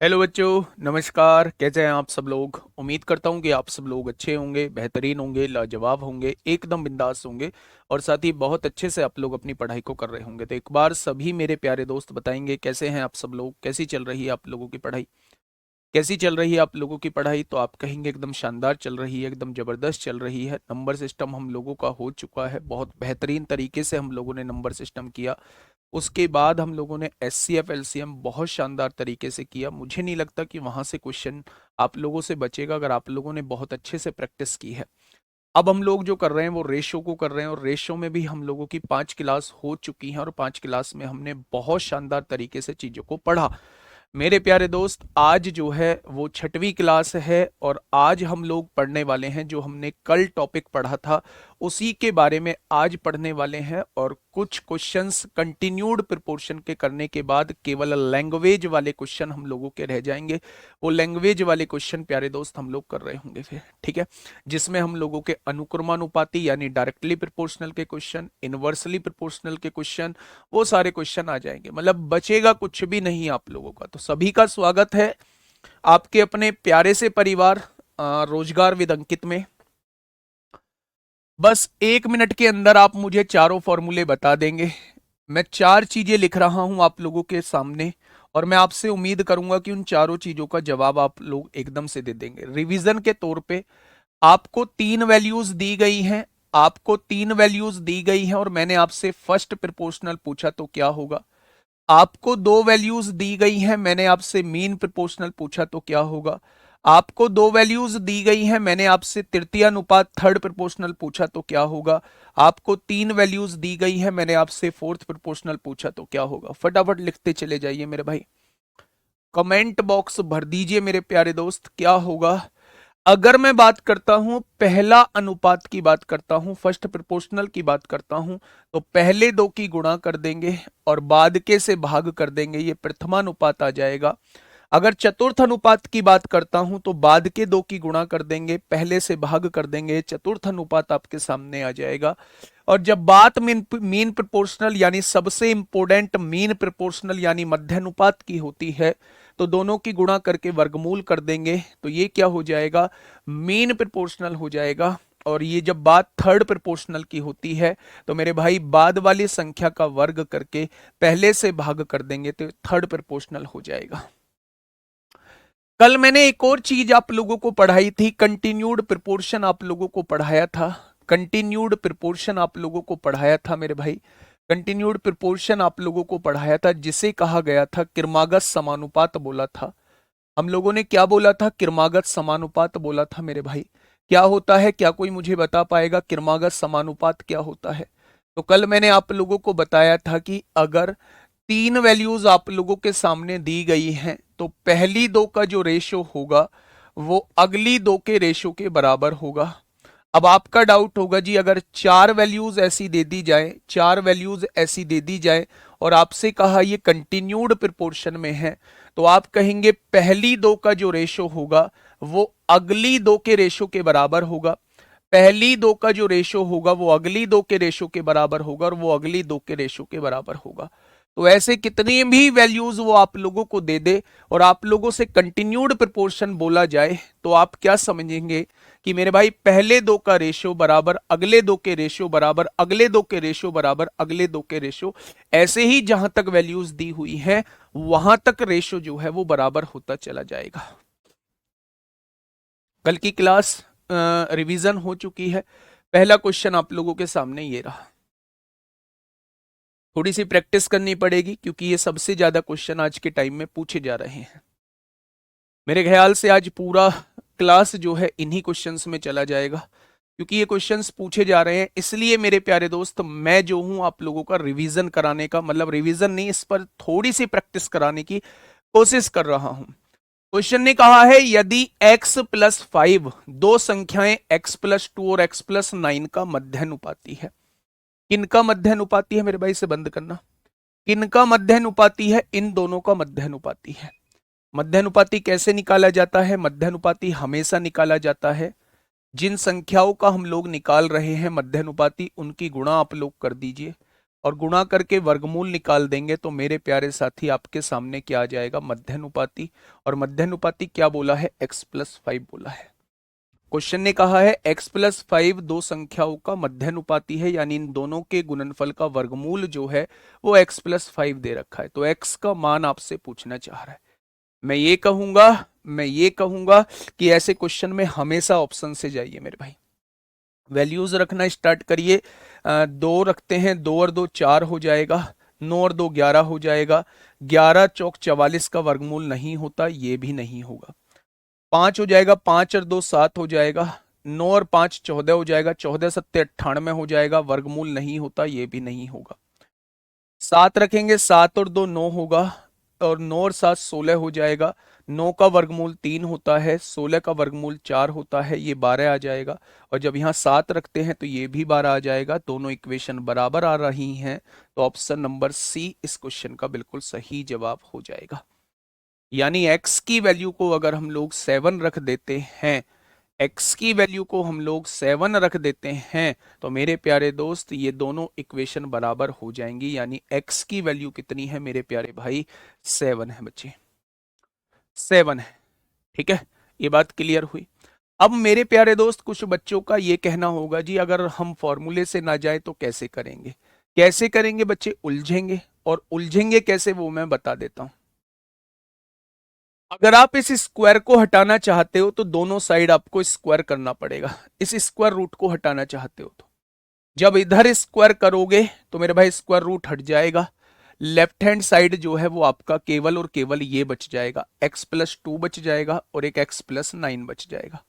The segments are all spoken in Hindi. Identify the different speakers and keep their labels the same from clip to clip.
Speaker 1: हेलो बच्चों, नमस्कार। कैसे हैं आप सब लोग? उम्मीद करता हूं कि आप सब लोग अच्छे होंगे, बेहतरीन होंगे, लाजवाब होंगे, एकदम बिंदास होंगे और साथ ही बहुत अच्छे से आप लोग अपनी पढ़ाई को कर रहे होंगे। तो एक बार सभी मेरे प्यारे दोस्त बताएंगे कैसे हैं आप सब लोग, कैसी चल रही है आप लोगों की पढ़ाई। कैसी चल रही है आप लोगों की पढ़ाई? तो आप कहेंगे एकदम शानदार चल रही है, एकदम ज़बरदस्त चल रही है। नंबर सिस्टम हम लोगों का हो चुका है, बहुत बेहतरीन तरीके से हम लोगों ने नंबर सिस्टम किया। उसके बाद हम लोगों ने S C F L C M बहुत शानदार तरीके से किया। मुझे नहीं लगता कि वहाँ से क्वेश्चन आप लोगों से बचेगा अगर आप लोगों ने बहुत अच्छे से प्रैक्टिस की है। अब हम लोग जो कर रहे हैं वो रेशो को कर रहे हैं और रेशो में भी हम लोगों की 5 क्लास हो चुकी हैं और 5 क्लास में हमने बहुत शानदार तरीके से चीज़ों को पढ़ा। मेरे प्यारे दोस्त, आज जो है वो 6वीं क्लास है और आज हम लोग पढ़ने वाले हैं जो हमने कल टॉपिक पढ़ा था उसी के बारे में आज पढ़ने वाले हैं। और कुछ क्वेश्चंस कंटिन्यूड प्रिपोर्शन के करने के बाद केवल लैंग्वेज वाले क्वेश्चन हम लोगों के रह जाएंगे। वो लैंग्वेज वाले क्वेश्चन प्यारे दोस्त हम लोग कर रहे होंगे फिर, ठीक है, जिसमें हम लोगों के अनुक्रमानुपाती यानी डायरेक्टली प्रोपोर्शनल के क्वेश्चन, इनवर्सली प्रोपोर्शनल के क्वेश्चन, वो सारे क्वेश्चन आ जाएंगे। मतलब बचेगा कुछ भी नहीं आप लोगों का। तो सभी का स्वागत है आपके अपने प्यारे से परिवार रोजगार विद अंकित में। बस 1 मिनट के अंदर आप मुझे चारों फॉर्मूले बता देंगे। मैं 4 चीजें लिख रहा हूं आप लोगों के सामने और मैं आपसे उम्मीद करूंगा कि उन चारों चीजों का जवाब आप लोग एकदम से दे देंगे। रिवीजन के तौर पे आपको 3 वैल्यूज दी गई हैं। आपको 3 वैल्यूज दी गई हैं और मैंने आपसे फर्स्ट प्रोपोर्शनल पूछा तो क्या होगा। आपको 2 वैल्यूज दी गई हैं, मैंने आपसे मीन प्रोपोर्शनल पूछा तो क्या होगा। आपको 2 वैल्यूज दी गई हैं, मैंने आपसे तृतीय अनुपात थर्ड प्रोपोर्शनल पूछा तो क्या होगा। आपको 3 वैल्यूज दी गई हैं, मैंने आपसे फोर्थ प्रोपोर्शनल पूछा तो क्या होगा। फटाफट लिखते चले जाइए मेरे भाई, कमेंट बॉक्स भर दीजिए मेरे प्यारे दोस्त, क्या होगा। अगर मैं बात करता हूं पहला अनुपात की बात करता हूं, फर्स्ट प्रोपोर्शनल की बात करता हूं, तो पहले दो की गुणा कर देंगे और बाद के से भाग कर देंगे, ये प्रथमानुपात आ जाएगा। अगर चतुर्थ अनुपात की बात करता हूं तो बाद के दो की गुणा कर देंगे, पहले से भाग कर देंगे, चतुर्थ अनुपात आपके सामने आ जाएगा। और जब बात मीन प्रोपोर्शनल यानी सबसे इंपोर्टेंट मीन प्रोपोर्शनल यानी मध्य अनुपात की होती है तो दोनों की गुणा करके वर्गमूल कर देंगे, तो ये क्या हो जाएगा, मीन प्रोपोर्शनल हो जाएगा। और ये जब बात थर्ड प्रोपोर्शनल की होती है तो मेरे भाई बाद वाली संख्या का वर्ग करके पहले से भाग कर देंगे तो थर्ड प्रोपोर्शनल हो जाएगा। कल मैंने एक और चीज आप लोगों को पढ़ाई थी, कंटिन्यूड प्रोपोर्शन आप लोगों को पढ़ाया था। कंटिन्यूड प्रोपोर्शन आप लोगों को पढ़ाया था मेरे भाई, कंटिन्यूड प्रोपोर्शन आप लोगों को पढ़ाया था जिसे कहा गया था किरमागत समानुपात बोला था। हम लोगों ने क्या बोला था? किरमागत समानुपात बोला था मेरे भाई। क्या होता है, क्या कोई मुझे बता पाएगा किरमागत समानुपात क्या होता है? तो कल मैंने आप लोगों को बताया था कि अगर 3 वैल्यूज आप लोगों के सामने दी गई हैं तो पहली दो का जो रेशो होगा वो अगली दो के रेशो के बराबर होगा। अब आपका डाउट होगा जी, अगर 4 वैल्यूज ऐसी दे दी जाए, 4 वैल्यूज ऐसी दे दी जाए और आपसे कहा ये कंटिन्यूड प्रोपोर्शन में है, तो आप कहेंगे पहली दो का जो रेशो होगा वो अगली दो के रेशो के बराबर होगा। पहली दो का जो रेशो होगा वो अगली दो के रेशो के बराबर होगा और वो अगली दो के रेशो के बराबर होगा। तो ऐसे कितनी भी वैल्यूज वो आप लोगों को दे दे और आप लोगों से कंटिन्यूड प्रोपोर्शन बोला जाए तो आप क्या समझेंगे कि मेरे भाई पहले दो का रेशो बराबर अगले दो के रेशो बराबर अगले दो के रेशो बराबर अगले दो के रेशो, ऐसे ही जहां तक वैल्यूज दी हुई है वहां तक रेशो जो है वो बराबर होता चला जाएगा। कल की क्लास रिवीजन हो चुकी है। पहला क्वेश्चन आप लोगों के सामने ये रहा। थोड़ी सी प्रैक्टिस करनी पड़ेगी क्योंकि ये सबसे ज्यादा क्वेश्चन आज के टाइम में पूछे जा रहे हैं। मेरे ख्याल से आज पूरा क्लास जो है इन्हीं क्वेश्चंस में चला जाएगा क्योंकि ये क्वेश्चंस पूछे जा रहे हैं। इसलिए मेरे प्यारे दोस्त मैं जो हूं आप लोगों का रिवीजन कराने का, मतलब रिवीजन नहीं, इस पर थोड़ी सी प्रैक्टिस कराने की कोशिश कर रहा हूं। क्वेश्चन ने कहा है यदि x+5 दो संख्याएं x+2 और x+9 का मध्यानुपाती है। किनका मध्यानुपाती है मेरे भाई? से बंद करना। किनका मध्यानुपाती है? इन दोनों का मध्यानुपाती है। मध्यानुपाती कैसे निकाला जाता है? मध्यानुपाती हमेशा निकाला जाता है जिन संख्याओं का हम लोग निकाल रहे हैं मध्यानुपाती उनकी गुणा आप लोग कर दीजिए और गुणा करके वर्गमूल निकाल देंगे तो मेरे प्यारे साथी आपके सामने क्या आ जाएगा, मध्यानुपाती। और मध्यानुपाती क्या बोला है, x+5 बोला है। क्वेश्चन ने कहा है x+5 दो संख्याओं का मध्यानुपाती है, यानी इन दोनों के गुणनफल का वर्गमूल जो है वो x+5 दे रखा है। तो x का मान आपसे पूछना चाह रहा है। मैं ये कहूंगा कि ऐसे क्वेश्चन में हमेशा ऑप्शन से जाइए मेरे भाई। वैल्यूज रखना स्टार्ट करिए। 2 रखते हैं, 2 और 2 4 हो जाएगा, 9 और 2 11 हो जाएगा, 11 चौक 44 का वर्गमूल नहीं होता, ये भी नहीं होगा। 5 हो जाएगा, 5 और 2 7 हो जाएगा, 9 और 5 14 हो जाएगा, 14 7 98 हो जाएगा, वर्गमूल नहीं होता, ये भी नहीं होगा। 7 रखेंगे, 7 और 2 9 होगा, और 9 और 7 16 हो जाएगा, 9 का वर्गमूल 3 होता है, 16 का वर्गमूल 4 होता है, ये 12 आ जाएगा। और जब यहाँ 7 रखते हैं तो ये भी 12 आ जाएगा। दोनों इक्वेशन बराबर आ रही हैं, तो ऑप्शन नंबर सी इस क्वेश्चन का बिल्कुल सही जवाब हो जाएगा। यानी x की वैल्यू को अगर हम लोग 7 रख देते हैं, x की वैल्यू को हम लोग 7 रख देते हैं, तो मेरे प्यारे दोस्त ये दोनों इक्वेशन बराबर हो जाएंगी। यानी x की वैल्यू कितनी है मेरे प्यारे भाई, 7 है बच्चे, 7 है। ठीक है, ये बात क्लियर हुई। अब मेरे प्यारे दोस्त कुछ बच्चों का ये कहना होगा जी अगर हम फॉर्मूले से ना जाए तो कैसे करेंगे। कैसे करेंगे बच्चे, उलझेंगे। और उलझेंगे कैसे वो मैं बता देता हूं। अगर आप इस स्क्वायर को हटाना चाहते हो तो दोनों साइड आपको स्क्वायर करना पड़ेगा। इस स्क्वायर रूट को हटाना चाहते हो तो जब इधर स्क्वायर करोगे तो मेरे भाई स्क्वायर रूट हट जाएगा। लेफ्ट हैंड साइड जो है वो आपका केवल और केवल ये बच जाएगा, x+2 बच जाएगा और एक x+9 बच जाएगा।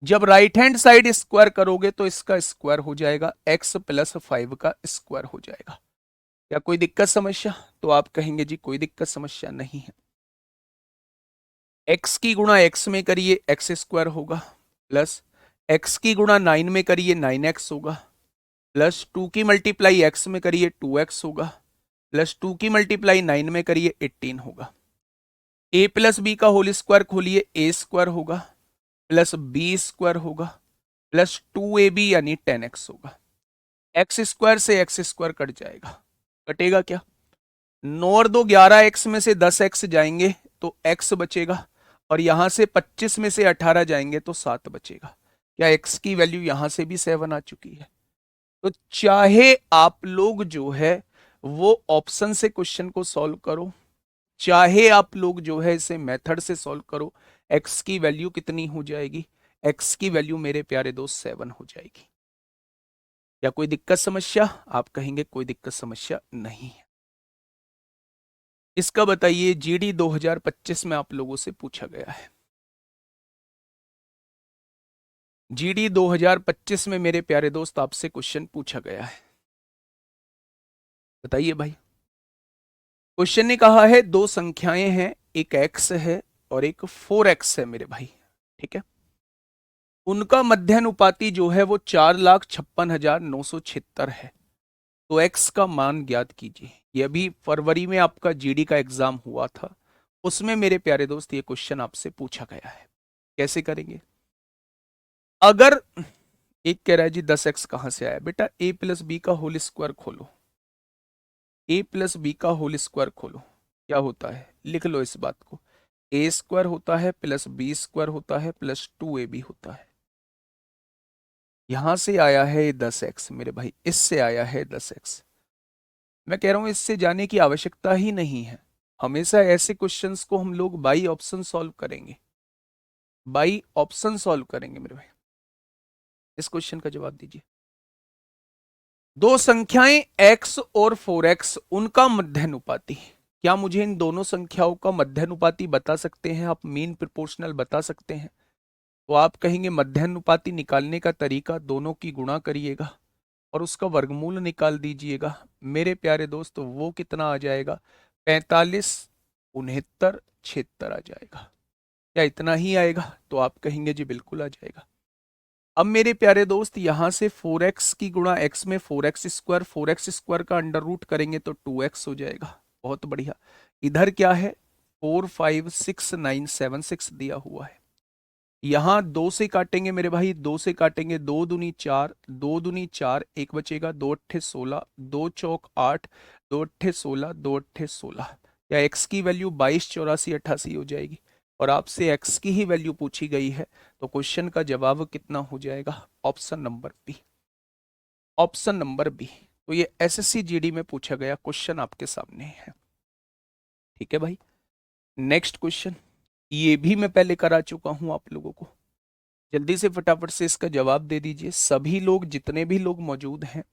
Speaker 1: जब राइट हैंड साइड स्क्वायर करोगे तो इसका स्क्वायर हो जाएगा, x+5 का स्क्वायर हो जाएगा। क्या कोई दिक्कत समस्या? तो आप कहेंगे जी कोई दिक्कत समस्या नहीं है। x की गुणा x में करिए x² होगा, प्लस x की गुणा 9 में करिए 9x होगा, प्लस 2 की मल्टीप्लाई x में करिए 2x होगा, प्लस 2 की मल्टीप्लाई 9 में करिए 18 होगा। a+b का होल स्क्वायर खोलिए a² होगा, प्लस b² होगा, प्लस 2ab यानी 10x होगा। x² से x² कट जाएगा, कटेगा क्या, 9 और 2 11, x में से 10x जाएंगे तो x बचेगा, और यहां से 25 में से 18 जाएंगे तो 7 बचेगा। क्या x की वैल्यू यहां से भी 7 आ चुकी है? तो चाहे आप लोग जो है वो ऑप्शन से क्वेश्चन को सॉल्व करो, चाहे आप लोग जो है इसे मेथड से सॉल्व करो, x की वैल्यू कितनी हो जाएगी, x की वैल्यू मेरे प्यारे दोस्त 7 हो जाएगी। या कोई दिक्कत समस्या? आप कहेंगे कोई दिक्कत समस्या नहीं है। इसका बताइए, जीडी 2025 में आप लोगों से पूछा गया है। जीडी 2025 में मेरे प्यारे दोस्त आपसे क्वेश्चन पूछा गया है, बताइए भाई। क्वेश्चन ने कहा है दो संख्याएं हैं, एक x है और एक 4x है मेरे भाई, ठीक है। उनका मध्यानुपाती जो है वो 4,56,976 है। तो x का मान ज्ञात कीजिए। ये अभी फरवरी में आपका जीडी का एग्जाम हुआ था, उसमें मेरे प्यारे दोस्त ये क्वेश्चन आपसे पूछा गया है। कैसे करेंगे? अगर एक कह रहा है जी 10x कहां से आया, बेटा a+b का होल स्क्वायर खोलो, a+b का होल स्क्वायर खोलो, क्या होता है लिख लो इस बात को, a² होता है प्लस b² होता है प्लस 2ab होता है। यहां से आया है 10x मेरे भाई, इससे आया है 10x। मैं कह रहा हूं इससे जाने की आवश्यकता ही नहीं है। हमेशा ऐसे क्वेश्चंस को हम लोग बाई ऑप्शन सॉल्व करेंगे, बाई ऑप्शन सॉल्व करेंगे मेरे भाई। इस क्वेश्चन का जवाब दीजिए। दो संख्याएं x और 4x, उनका मध्यानुपाती। क्या मुझे इन दोनों संख्याओं का मध्यानुपाती बता सकते हैं आप, मीन प्रोपोर्शनल बता सकते हैं? तो आप कहेंगे मध्यानुपाती निकालने का तरीका, दोनों की गुणा करिएगा और उसका वर्गमूल निकाल दीजिएगा। मेरे प्यारे दोस्त वो कितना आ जाएगा, 45 69 76 आ जाएगा। क्या इतना ही आएगा? तो आप कहेंगे जी बिल्कुल आ जाएगा। अब मेरे प्यारे दोस्त यहां से 4x की गुणा x में 4x², 4x² का अंडर रूट करेंगे तो 2x हो जाएगा। बहुत बढ़िया। इधर क्या है, 4 5 6 9 7 6 दिया हुआ है। यहां 2 से काटेंगे मेरे भाई, 2 से काटेंगे, 2 दूनी 4, 2 दूनी 4, एक बचेगा, 2 अट्ठे 16, 2 चौक 8, 2 अट्ठे 16, 2 अट्ठे 16। या x की वैल्यू 22, 84, 88 हो जाएगी। और आपसे x की ही वैल्यू पूछी गई है, तो क्वेश्चन का जवाब कितना हो जाएगा? Option number B. Option number B. तो ये एसएससी जीडी में पूछा गया क्वेश्चन आपके सामने है। ठीक है भाई, नेक्स्ट क्वेश्चन। ये भी मैं पहले करा चुका हूं आप लोगों को। जल्दी से फटाफट से इसका जवाब दे दीजिए, सभी लोग, जितने भी लोग मौजूद हैं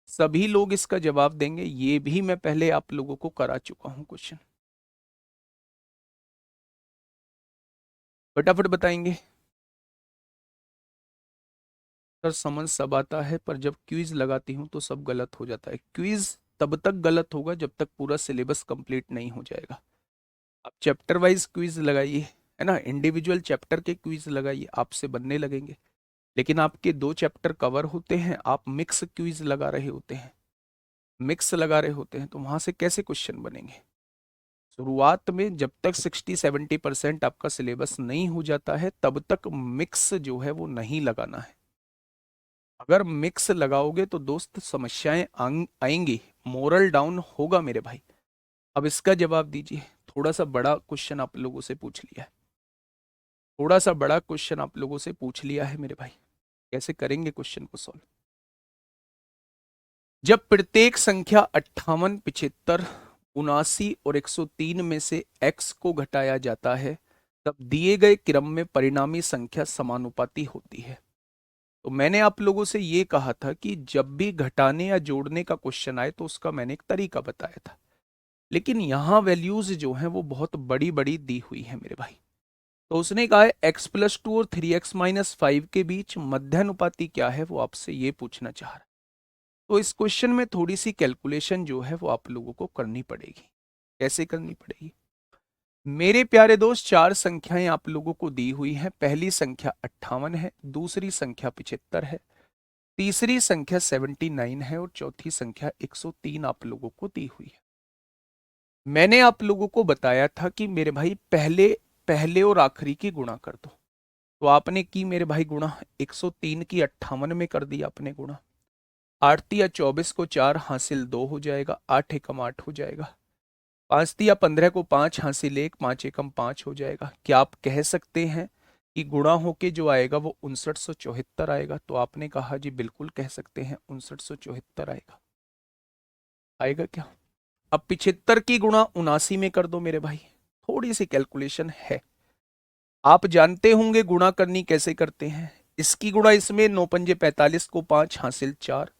Speaker 1: सभी लोग इसका जवाब देंगे। ये भी मैं पहले आप लोगों को करा चुका हूं क्वेश्चन। फटाफट बताएंगे। सर समझ सब आता है, पर जब क्विज लगाती हूं तो सब गलत हो जाता है। क्विज तब तक गलत होगा जब तक पूरा सिलेबस कंप्लीट नहीं हो जाएगा। आप चैप्टर वाइज क्विज लगाइए, है ना, इंडिविजुअल चैप्टर के क्विज लगाइए, आपसे बनने लगेंगे। लेकिन आपके 2 चैप्टर कवर होते हैं, आप मिक्स क्विज लगा रहे होते हैं, मिक्स लगा रहे होते हैं, तो वहां से कैसे क्वेश्चन बनेंगे? शुरुआत में जब तक 60-70% आपका सिलेबस नहीं हो जाता है, तब तक मिक्स जो है वो नहीं लगाना है। अगर मिक्स लगाओगे तो दोस्त समस्याएं आएंगी, मोरल डाउन होगा मेरे भाई। अब इसका जवाब दीजिए। थोड़ा सा बड़ा क्वेश्चन आप लोगों से पूछ लिया है, थोड़ा सा बड़ा क्वेश्चन आप लोगों से पूछ लिया है मेरे भाई। कैसे करेंगे क्वेश्चन को सॉल्व? जब प्रत्येक संख्या 58, 75, 79 और 103 में से x को घटाया जाता है, तब दिए गए क्रम में परिणामी संख्या समानुपाती होती है। तो मैंने आप लोगों से ये कहा था कि जब भी घटाने या जोड़ने का क्वेश्चन आए तो उसका मैंने एक तरीका बताया था। लेकिन यहां वैल्यूज जो हैं वो बहुत बड़ी बड़ी दी हुई है मेरे भाई। तो उसने कहा है x+2 और 3x-5 के बीच मध्यानुपाती क्या है, वो आपसे ये पूछना चाह रहा है। तो इस क्वेश्चन में थोड़ी सी कैलकुलेशन जो है वो आप लोगों को करनी पड़ेगी। कैसे करनी पड़ेगी? मेरे प्यारे दोस्त, 4 संख्याएं आप लोगों को दी हुई हैं। पहली संख्या 58 है, दूसरी संख्या 75 है, तीसरी संख्या 79 है और चौथी संख्या 103 आप लोगों को दी हुई है। मैंने आप लोगों को बताया था कि मेरे भाई पहले पहले और आखिरी की गुणा कर दो। तो आपने की मेरे भाई गुणा, 103 की 58 में कर दी आपने गुणा। 8 या 24 को 4 हासिल 2 हो जाएगा, 8 एकम 8 हो जाएगा। 5 या 15 को 5 हासिल 1, 5 एकम 5 हो जाएगा। क्या आप कह सकते हैं कि गुणा होके जो आएगा वो 5974 आएगा? तो आपने कहा जी बिल्कुल कह सकते हैं, 5974 आएगा। आएगा क्या? अब 75 की गुणा 79 में कर दो मेरे भाई। थोड़ी सी कैलकुलेशन है, आप जानते होंगे गुणा करनी कैसे करते हैं। इसकी गुणा इसमें, 9 पंजे 45 को 5 हासिल 4,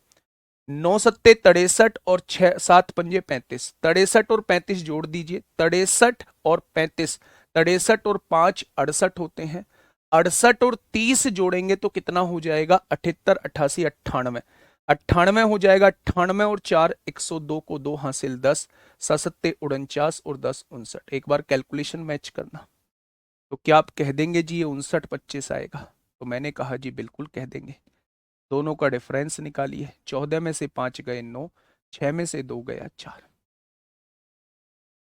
Speaker 1: 9 सत्ते 63 और 6 7 पंजे 35, 63 और 35 जोड़ दीजिए, 63 और 35, 63 और 5 68 होते हैं। 68 और 30 जोड़ेंगे तो कितना हो जाएगा? 78, 88, 98, 98 हो जाएगा। 98 और 4 102 को 2 हासिल 10, 7 सत्ते 49 और 10 59। एक बार कैलकुलेशन मैच करना। तो क्या आप कह देंगे जी ये 59 25 आएगा? तो मैंने कहा जी बिल्कुल कह देंगे। दोनों का डिफरेंस निकालिए, 14 में से 5 गए 9, 6 में से 2 गया 4।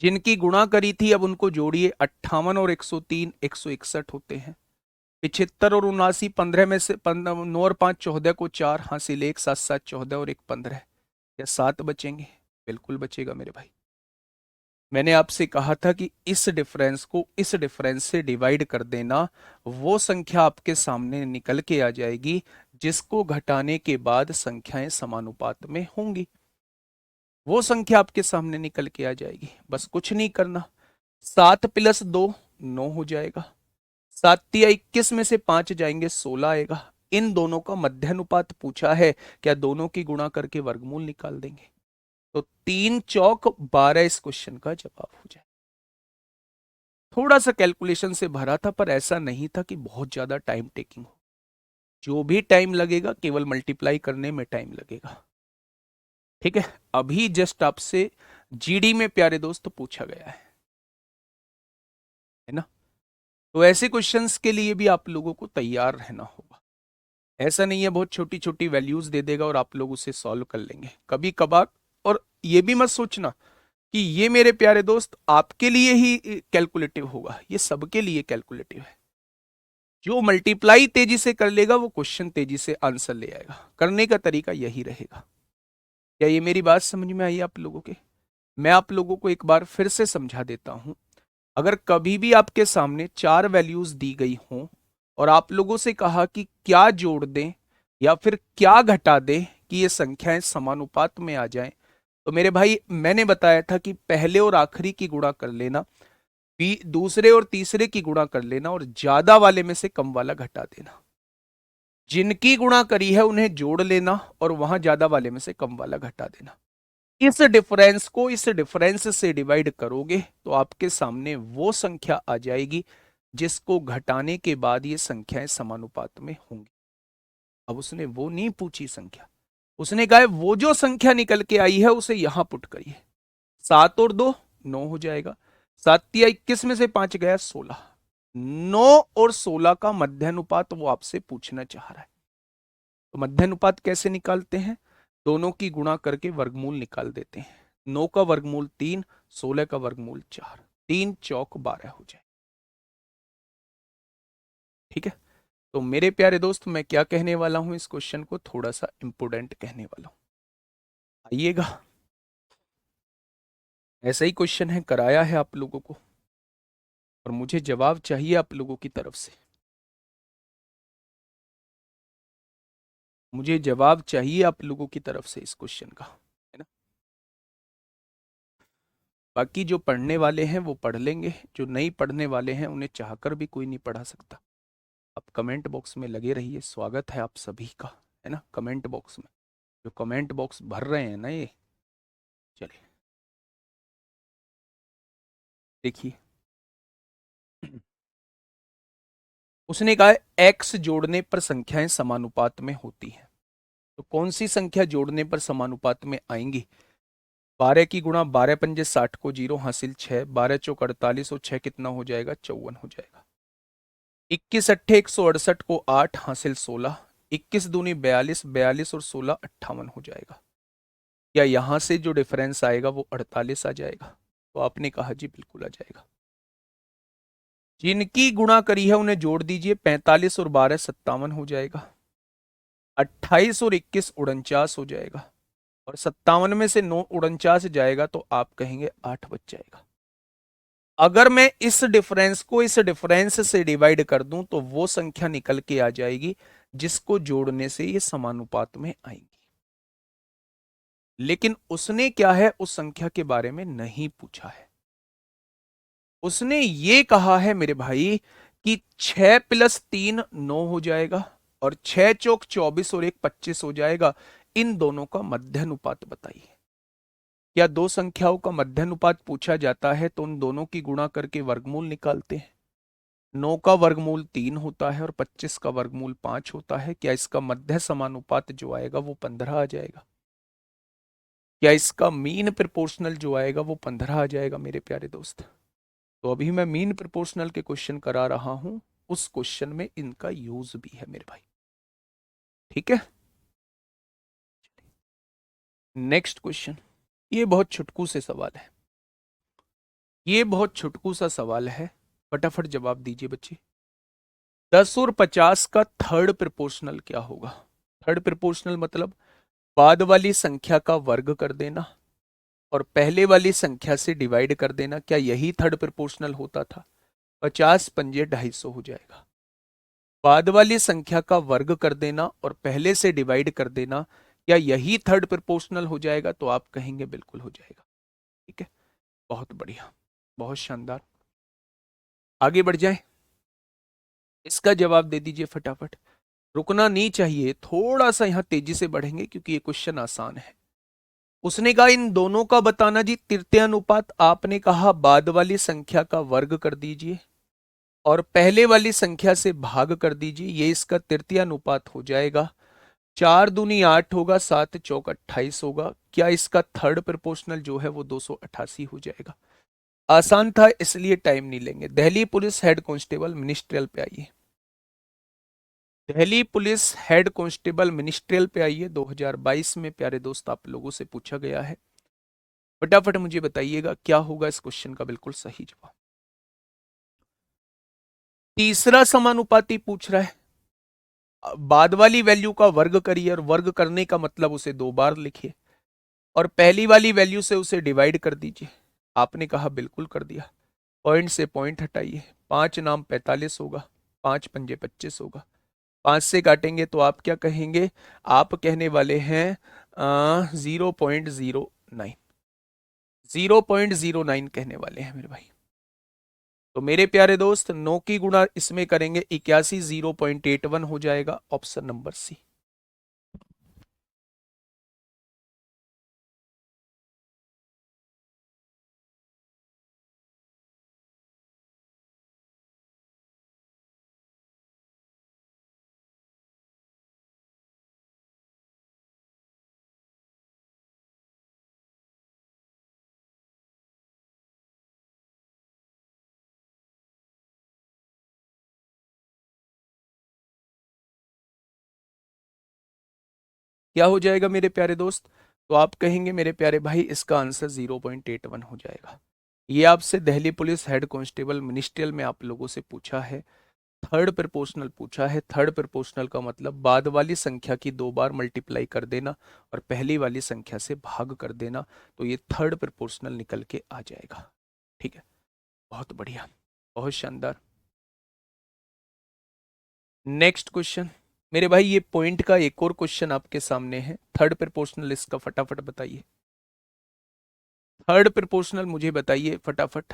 Speaker 1: जिनकी गुणा करी थी अब उनको जोड़िए, 58 और 103 161 होते हैं। 75 और 79, 15 में से 9 और 5 14 को 4 हासिल 1, 7 7 14 और 1 15। या 7 बचेंगे? बिल्कुल बचेगा मेरे भाई। मैंने आपसे कहा था कि इस डिफरेंस को इस डिफरेंस से डिवाइड कर देना, वो संख्या आपके सामने निकल के आ जाएगी जिसको घटाने के बाद संख्याएं समानुपात में होंगी। वो संख्या आपके सामने निकल के आ जाएगी, बस कुछ नहीं करना। 7 + 2 9 हो जाएगा। 7 या 21 में से 5 जाएंगे 16 आएगा। इन दोनों का मध्यानुपात पूछा है, क्या दोनों की गुणा करके वर्गमूल निकाल देंगे? तो 3 चौक 12 इस क्वेश्चन का जवाब हो जाए। थोड़ा सा कैलकुलेशन से भरा था, पर ऐसा नहीं था कि बहुत ज्यादा टाइम टेकिंग हो। जो भी टाइम लगेगा केवल मल्टीप्लाई करने में टाइम लगेगा। ठीक है, अभी जस्ट आपसे जीडी में प्यारे दोस्त पूछा गया है ना? तो ऐसे क्वेश्चंस के लिए भी आप लोगों को तैयार रहना होगा। ऐसा नहीं है बहुत छोटी छोटी वैल्यूज दे देगा और आप लोग उसे सॉल्व कर लेंगे, कभी कभार। और ये भी मत सोचना कि ये मेरे प्यारे दोस्त आपके लिए ही कैलकुलेटिव होगा, ये सबके लिए कैलकुलेटिव है। जो मल्टीप्लाई तेजी से कर लेगा वो क्वेश्चन तेजी से आंसर ले आएगा। करने का तरीका यही रहेगा। क्या ये मेरी बात समझ में आई आप लोगों के? मैं आप लोगों को एक बार फिर से समझा देता हूं। अगर कभी भी आपके सामने चार वैल्यूज दी गई हों और आप लोगों से कहा कि क्या जोड़ दें या फिर क्या घटा दें कि ये संख्याएं समानुपात में आ जाएं, तो मेरे भाई मैंने बताया था कि पहले और आखिरी की गुणा कर लेना, दूसरे और तीसरे की गुणा कर लेना और ज्यादा वाले में से कम वाला घटा देना। जिनकी गुणा करी है उन्हें जोड़ लेना और वहां ज्यादा वाले में से कम वाला घटा देना। इस डिफरेंस को इस डिफरेंस से डिवाइड करोगे तो आपके सामने वो संख्या आ जाएगी जिसको घटाने के बाद ये संख्याएं समानुपात में होंगी। अब उसने वो नहीं पूछी संख्या, उसने कहा वो जो संख्या निकल के आई है उसे यहां पुट करिए। 7 और 2 9 हो जाएगा। 7 या 21 में से 5 गया 16। 9 और 16 का मध्यानुपात वो आपसे पूछना चाह रहा है। तो मध्यानुपात कैसे निकालते हैं? दोनों की गुणा करके वर्गमूल निकाल देते हैं। 9 का वर्गमूल 3, 16 का वर्गमूल 4, 3 चौक 12 हो जाए। ठीक है। तो मेरे प्यारे दोस्त मैं क्या कहने वाला हूं, इस क्वेश्चन को थोड़ा सा इंपोर्टेंट कहने वाला हूं। आइएगा, ऐसा ही क्वेश्चन है, कराया है आप लोगों को और मुझे जवाब चाहिए आप लोगों की तरफ से। मुझे जवाब चाहिए आप लोगों की तरफ से इस क्वेश्चन का, है ना। बाकी जो पढ़ने वाले हैं वो पढ़ लेंगे, जो नहीं पढ़ने वाले हैं उन्हें चाहकर भी कोई नहीं पढ़ा सकता। आप कमेंट बॉक्स में लगे रहिए, स्वागत है आप सभी का, है ना। कमेंट बॉक्स में जो कमेंट बॉक्स भर रहे हैं ना ये, चलिए देखिए। उसने कहा एक्स जोड़ने पर संख्याएं समानुपात में होती हैं। तो कौन सी संख्या जोड़ने पर समानुपात में आएंगी? 12 की गुणा 12 पंजे 60 को 0 हासिल 6, 12 चौक 48 और 6 कितना हो जाएगा? 54 हो जाएगा। 21 अट्ठे 168 को 8 हासिल 16, 21 दूनी 42, 42 और 16 58 हो जाएगा। या यहां से जो डिफरेंस आएगा वो 48 आ जाएगा? तो आपने कहा जी बिल्कुल आ जाएगा। जिनकी गुणा करी है उन्हें जोड़ दीजिए, 45 और 12 57 हो जाएगा, 28 और 21 49 हो जाएगा और 57 में से 9 49 जाएगा तो आप कहेंगे 8 बच जाएगा। अगर मैं इस डिफरेंस को इस डिफरेंस से डिवाइड कर दूं तो वो संख्या निकल के आ जाएगी जिसको जोड़ने से ये समानुपात में आएंगी। लेकिन उसने क्या है उस संख्या के बारे में नहीं पूछा है। उसने ये कहा है मेरे भाई कि 6 + 3 9 हो जाएगा और 6 चौक 24 और 1 25 हो जाएगा। इन दोनों का मध्यानुपात बताइए। क्या दो संख्याओं का मध्यानुपात पूछा जाता है तो उन दोनों की गुणा करके वर्गमूल निकालते हैं। 9 का वर्गमूल 3 होता है और 25 का वर्गमूल 5 होता है। क्या इसका मध्य समानुपात जो आएगा वो 15 आ जाएगा? क्या इसका मीन प्रोपोर्शनल जो आएगा वो 15 आ जाएगा मेरे प्यारे दोस्त? तो अभी मैं मीन प्रोपोर्शनल के क्वेश्चन करा रहा हूं, उस क्वेश्चन में इनका यूज भी है मेरे भाई। ठीक है, नेक्स्ट क्वेश्चन। ये बहुत छुटकू से सवाल है, ये बहुत छुटकू सा सवाल है, फटाफट जवाब दीजिए बच्चे। 10 और 50 का थर्ड प्रोपोर्शनल क्या होगा? थर्ड प्रोपोर्शनल मतलब बाद वाली संख्या का वर्ग कर देना और पहले वाली संख्या से डिवाइड कर देना। क्या यही थर्ड प्रोपोर्शनल होता था? 50 पंजे 250 हो जाएगा। बाद वाली संख्या का वर्ग कर देना और पहले से डिवाइड कर देना, क्या यही थर्ड प्रोपोर्शनल हो जाएगा? तो आप कहेंगे बिल्कुल हो जाएगा। ठीक है, बहुत बढ़िया, बहुत शानदार। आगे बढ़ जाए, इसका जवाब दे दीजिए फटाफट। रुकना नहीं चाहिए, थोड़ा सा यहां तेजी से बढ़ेंगे क्योंकि ये क्वेश्चन आसान है। उसने कहा इन दोनों का बताना जी तृतीय अनुपात। आपने कहा बाद वाली संख्या का वर्ग कर दीजिए और पहले वाली संख्या से भाग कर दीजिए, ये इसका तृतीय अनुपात हो जाएगा। 4 दूनी 8 होगा, 7 चौक 28 होगा। क्या इसका थर्ड प्रोपोर्शनल जो है वो 288 हो जाएगा? आसान था इसलिए टाइम नहीं लेंगे। Delhi police head constable ministerial पे आइए। Delhi police head constable ministerial पे आइए। 2022 में प्यारे दोस्त आप लोगों से पूछा गया है। फटाफट मुझे बताइएगा क्या होगा इस क्वेश्चन का बिल्कुल सही जवाब। तीसरा समानुपाती पूछ रहा है, बाद वाली वैल्यू का वर्ग करिए, और वर्ग करने का मतलब उसे दो बार लिखिए, और पहली वाली वैल्यू से उसे डिवाइड कर दीजिए। आपने कहा बिल्कुल कर दिया। पॉइंट से पॉइंट हटाइए, 5×9 = 45 होगा, 5×5 = 25 होगा। 5 से काटेंगे तो आप क्या कहेंगे? आप कहने वाले हैं 0.09, 0.09 कहने वाले हैं मेरे भाई। तो मेरे प्यारे दोस्त 9 की गुणा इसमें करेंगे 81, 0.81 हो जाएगा, ऑप्शन नंबर सी। क्या हो जाएगा मेरे प्यारे दोस्त? तो आप कहेंगे मेरे प्यारे भाई इसका आंसर 0.81 हो जाएगा। ये आपसे Delhi police head constable ministerial में आप लोगों से पूछा है, थर्ड प्रोपोर्शनल पूछा है। थर्ड प्रोपोर्शनल का मतलब बाद वाली संख्या की दो बार मल्टीप्लाई कर देना और पहली वाली संख्या से भाग कर देना, तो ये थर्ड प्रोपोर्शनल निकल के आ जाएगा। ठीक है, बहुत बढ़िया, बहुत शानदार। नेक्स्ट क्वेश्चन मेरे भाई, ये पॉइंट का एक और क्वेश्चन आपके सामने है, थर्ड प्रोपोर्शनल, इसका फटाफट बताइए। थर्ड प्रोपोर्शनल मुझे बताइए फटाफट,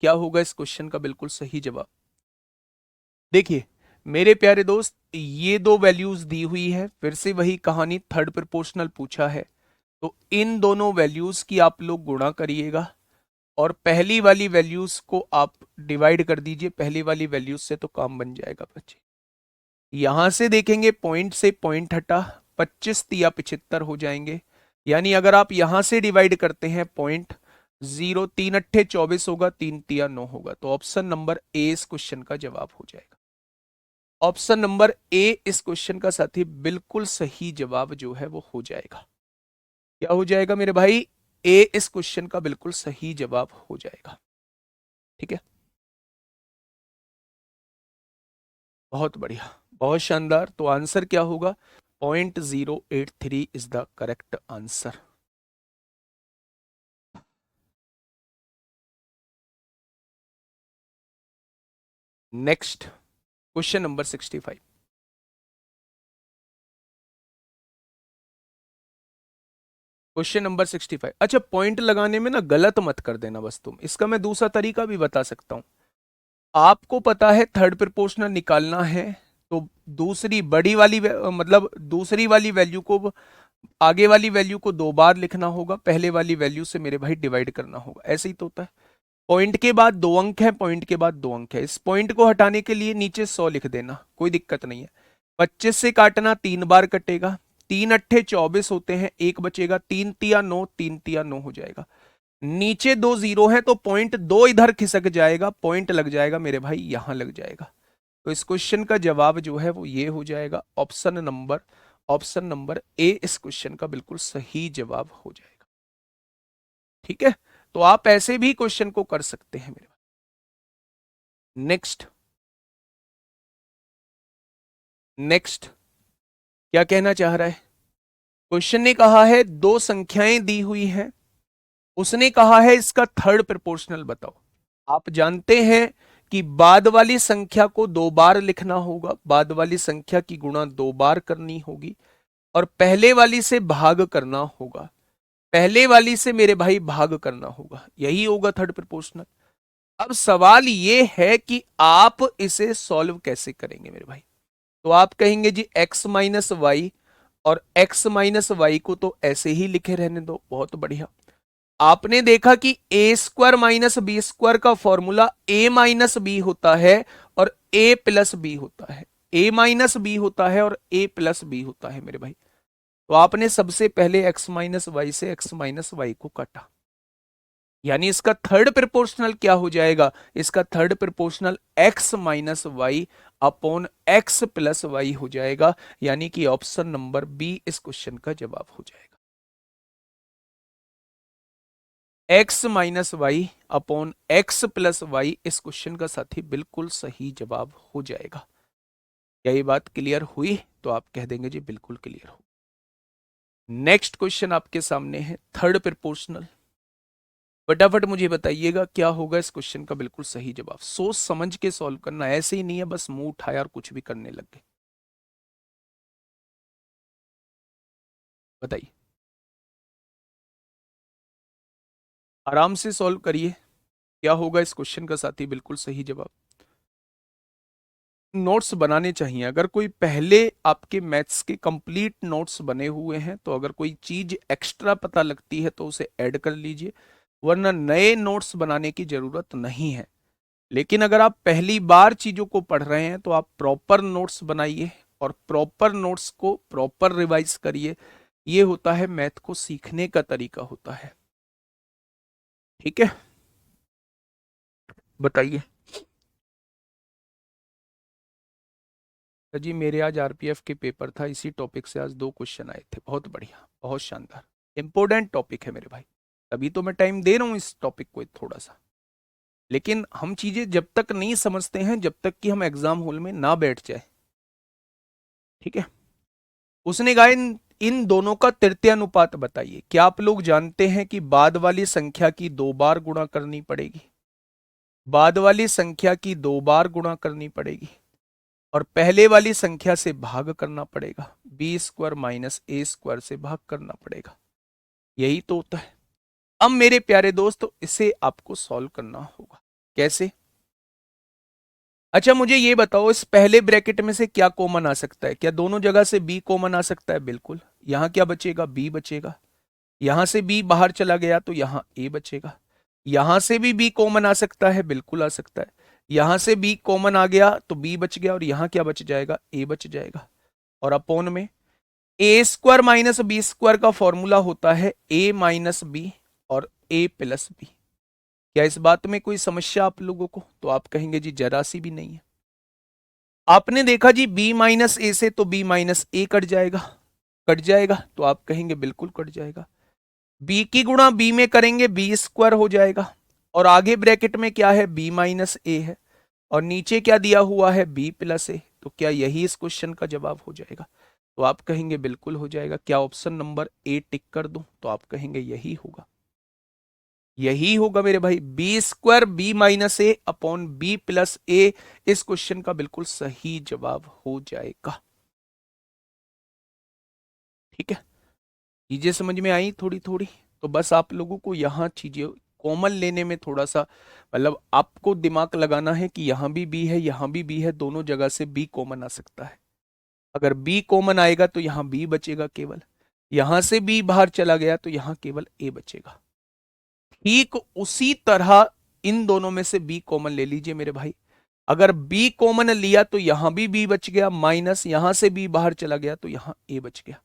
Speaker 1: क्या होगा इस क्वेश्चन का बिल्कुल सही जवाब? देखिए मेरे प्यारे दोस्त, ये दो वैल्यूज दी हुई है, फिर से वही कहानी, थर्ड प्रोपोर्शनल पूछा है, तो इन दोनों वैल्यूज की आप लोग गुणा करिएगा और पहली वाली वैल्यूज को आप डिवाइड कर दीजिए, पहली वाली वैल्यूज से तो काम बन जाएगा बच्चे। यहां से देखेंगे पॉइंट से पॉइंट हटा, 25×3 = 75 हो जाएंगे, यानी अगर आप यहां से डिवाइड करते हैं पॉइंट, 0×3 = 24 होगा, 3×3 = 9 होगा, तो ऑप्शन नंबर ए इस क्वेश्चन का जवाब हो जाएगा। ऑप्शन नंबर ए इस क्वेश्चन का साथी बिल्कुल सही जवाब जो है वो हो जाएगा। क्या हो जाएगा मेरे भाई? ए इस क्वेश्चन का बिल्कुल सही जवाब हो जाएगा। ठीक है, बहुत बढ़िया, बहुत शानदार। तो आंसर क्या होगा? 0.083 is the correct answer. Next question number 65। Question number 65, अच्छा पॉइंट लगाने में ना गलत मत कर देना बस तुम, इसका मैं दूसरा तरीका भी बता सकता हूं। आपको पता है थर्ड प्रोपोर्शनल निकालना है, तो दूसरी बड़ी वाली मतलब दूसरी वाली वैल्यू को, आगे वाली वैल्यू को दो बार लिखना होगा, पहले वाली वैल्यू से मेरे भाई डिवाइड करना होगा, ऐसे ही तो होता है। पॉइंट के बाद दो अंक है, पॉइंट के बाद दो अंक है, इस पॉइंट को हटाने के लिए नीचे 100 लिख देना, कोई दिक्कत नहीं है। 25 से काटना, 3 बार कटेगा, 3×8 = 24 होते हैं, एक बचेगा, 3×3 = 9, 3×3 = 9 हो जाएगा। नीचे दो जीरो है तो पॉइंट दो इधर खिसक जाएगा, पॉइंट लग जाएगा मेरे भाई, यहां लग जाएगा। तो इस क्वेश्चन का जवाब जो है वो ये हो जाएगा, ऑप्शन नंबर ए इस क्वेश्चन का बिल्कुल सही जवाब हो जाएगा। ठीक है, तो आप ऐसे भी क्वेश्चन को कर सकते हैं मेरे भाई। नेक्स्ट, नेक्स्ट क्या कहना चाह रहा है? क्वेश्चन ने कहा है दो संख्याएं दी हुई हैं, उसने कहा है इसका थर्ड प्रोपोर्शनल बताओ। आप जानते हैं कि बाद वाली संख्या को दो बार लिखना होगा, बाद वाली संख्या की गुणा दो बार करनी होगी और पहले वाली से भाग करना होगा, पहले वाली से मेरे भाई भाग करना होगा, यही होगा थर्ड प्रोपोर्शनल। अब सवाल ये है कि आप इसे सॉल्व कैसे करेंगे मेरे भाई? तो आप कहेंगे जी x-y, और x-y को तो ऐसे ही लिखे रहने दो, बहुत बढ़िया। आपने देखा कि a² - b² का फॉर्मूला a-b होता है और a+b होता है, a-b होता है और a+b होता है मेरे भाई। तो आपने सबसे पहले x-y से x-y को काटा, यानी इसका थर्ड प्रोपोर्शनल क्या हो जाएगा? इसका थर्ड प्रोपोर्शनल x-y/x+y हो जाएगा, यानी कि ऑप्शन नंबर बी इस क्वेश्चन का जवाब हो जाएगा। X minus Y upon X plus Y इस क्वेश्चन का साथी बिल्कुल सही जवाब हो जाएगा। क्या ये बात क्लियर हुई? तो आप कह देंगे जी बिल्कुल क्लियर हो। नेक्स्ट क्वेश्चन आपके सामने है थर्ड प्रोपोर्शनल। फटाफट मुझे बताइएगा क्या होगा इस क्वेश्चन का बिल्कुल सही जवाब। सोच समझ के सॉल्व करना, ऐसे ही नहीं है बस मुंह उठाया और कुछ भी करने लग गए। बताइए, आराम से सॉल्व करिए। क्या होगा इस क्वेश्चन का साथी बिल्कुल सही जवाब। नोट्स बनाने चाहिए। अगर कोई पहले आपके मैथ्स के कंप्लीट नोट्स बने हुए हैं तो अगर कोई चीज एक्स्ट्रा पता लगती है तो उसे ऐड कर लीजिए, वरना नए नोट्स बनाने की जरूरत नहीं है। लेकिन अगर आप पहली बार चीजों को पढ़ रहे हैं तो आप प्रॉपर नोट्स बनाइए और प्रॉपर नोट्स को प्रॉपर रिवाइज करिए। ये होता है मैथ को सीखने का तरीका होता है। ठीक है, बताइए। जी मेरे आज आरपीएफ के पेपर था, इसी टॉपिक से आज 2 क्वेश्चन आए थे। बहुत बढ़िया, बहुत शानदार, इंपॉर्टेंट टॉपिक है मेरे भाई। तभी तो मैं टाइम दे रहा हूं इस टॉपिक को थोड़ा सा। लेकिन हम चीजें जब तक नहीं समझते हैं जब तक कि हम एग्जाम हॉल में ना बैठ जाए। ठीक है, उसने कहा इन दोनों का तृतीय अनुपात बताइए। क्या आप लोग जानते हैं कि बाद वाली संख्या की 2 बार गुणा करनी पड़ेगी? बाद वाली संख्या की 2 बार गुणा करनी पड़ेगी और पहले वाली संख्या से भाग करना पड़ेगा। बी स्क्वायर माइनस ए स्क्वायर से भाग करना पड़ेगा। यही तो होता है। अब मेरे प्यारे दोस्त इसे आपको सॉल्व करना होगा। कैसे? अच्छा मुझे ये बताओ, इस पहले ब्रैकेट में से क्या कॉमन आ सकता है? क्या दोनों जगह से बी कॉमन आ सकता है? बिल्कुल। यहां क्या बचेगा? बी बचेगा। यहां से बी बाहर चला गया तो यहां ए बचेगा। यहां से भी बी कॉमन आ सकता है, बिल्कुल आ सकता है। यहां से बी कॉमन आ गया तो बी बच गया और यहां क्या बच जाएगा? ए बच जाएगा। और अपोन में ए स्क्वायर माइनस बी स्क्वायर का फॉर्मूला होता है ए माइनस बी और ए प्लस बी। क्या इस बात में कोई समस्या आप लोगों को? तो आप कहेंगे जी जरा सी भी नहीं है। आपने देखा जी बी माइनस ए से तो बी माइनस ए कट जाएगा, कट जाएगा तो आप कहेंगे बिल्कुल कट जाएगा। बी की गुणा बी में करेंगे बी स्क्वायर हो जाएगा और आगे ब्रैकेट में क्या है? बी माइनस ए है और नीचे क्या दिया हुआ है? बी प्लस ए। तो क्या यही इस क्वेश्चन का जवाब हो जाएगा? तो आप कहेंगे बिल्कुल हो जाएगा। क्या ऑप्शन नंबर ए टिक कर दूं? तो आप कहेंगे यही होगा, यही होगा मेरे भाई। बी स्क्वायर बी माइनस ए अपॉन बी प्लस ए इस क्वेश्चन का बिल्कुल सही जवाब हो जाएगा। ठीक है, चीजें समझ में आई थोड़ी थोड़ी? तो बस आप लोगों को यहाँ चीजें कॉमन लेने में थोड़ा सा मतलब आपको दिमाग लगाना है कि यहाँ भी बी है, यहाँ भी बी है, दोनों जगह से बी कॉमन आ सकता है। अगर बी कॉमन आएगा तो यहाँ बी बचेगा केवल, यहां से बी बाहर चला गया तो यहाँ केवल ए बचेगा। ठीक उसी तरह इन दोनों में से बी कॉमन ले लीजिए मेरे भाई। अगर बी कॉमन लिया तो यहां भी बी बच गया, माइनस यहां से बी बाहर चला गया तो यहां ए बच गया।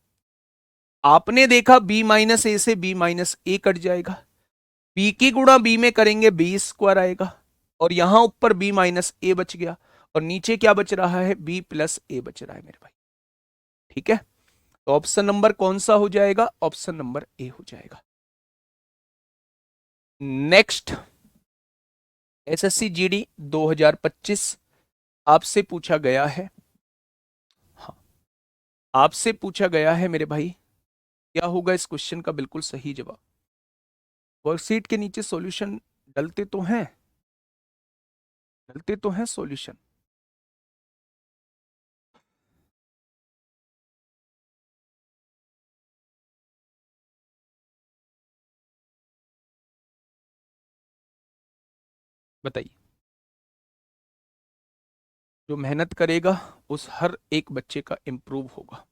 Speaker 1: आपने देखा बी माइनस ए से बी माइनस ए कट जाएगा, बी की गुणा बी में करेंगे बी स्क्वायर आएगा और यहां ऊपर बी माइनस ए बच गया और नीचे क्या बच रहा है? बी प्लस ए बच रहा है मेरे भाई। ठीक है, तो ऑप्शन नंबर कौन सा हो जाएगा? ऑप्शन नंबर ए हो जाएगा। नेक्स्ट, एसएससी जीडी 2025 आपसे पूछा गया है। हाँ, आपसे पूछा गया है मेरे भाई, क्या होगा इस क्वेश्चन का बिल्कुल सही जवाब? वर्कशीट के नीचे सॉल्यूशन डलते तो हैं, डलते तो हैं सॉल्यूशन। बताइए, जो मेहनत करेगा उस हर एक बच्चे का इंप्रूव होगा।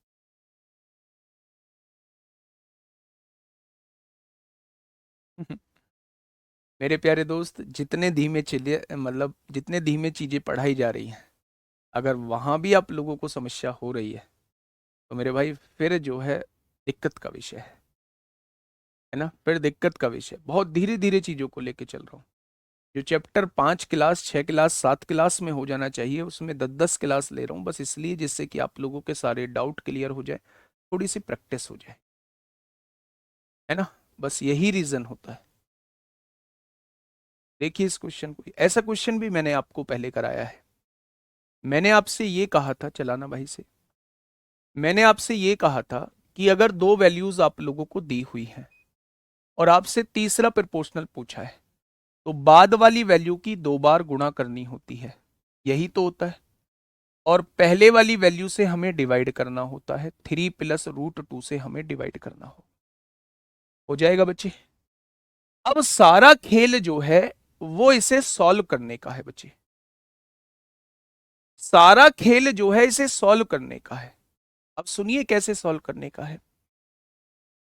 Speaker 1: मेरे प्यारे दोस्त, जितने धीमे चलिए मतलब जितने धीमे चीजें पढ़ाई जा रही हैं, अगर वहां भी आप लोगों को समस्या हो रही है तो मेरे भाई फिर जो है दिक्कत का विषय है ना, फिर दिक्कत का विषय। बहुत धीरे धीरे चीजों को लेके चल रहा हूँ। जो चैप्टर 5 क्लास 6 क्लास 7 क्लास में हो जाना चाहिए उसमें 10 10 क्लास ले रहा हूँ, बस इसलिए जिससे कि आप लोगों के सारे डाउट क्लियर हो जाए, थोड़ी सी प्रैक्टिस हो जाए, है ना। बस यही रीजन होता है। देखिए इस क्वेश्चन को, ऐसा क्वेश्चन भी मैंने आपको पहले कराया है। मैंने आपसे ये कहा था, चलाना भाई से, मैंने आपसे ये कहा था कि अगर दो वैल्यूज आप लोगों को दी हुई हैं और आपसे तीसरा प्रोपोर्शनल पूछा है तो बाद वाली वैल्यू की दो बार गुणा करनी होती है, यही तो होता है। और पहले वाली वैल्यू से हमें डिवाइड करना होता है, 3 + √2 से हमें डिवाइड करना हो जाएगा बच्चे। अब सारा खेल जो है वो इसे सॉल्व करने का है बच्चे, सारा खेल जो है इसे सॉल्व करने का है। अब सुनिए कैसे सॉल्व करने का है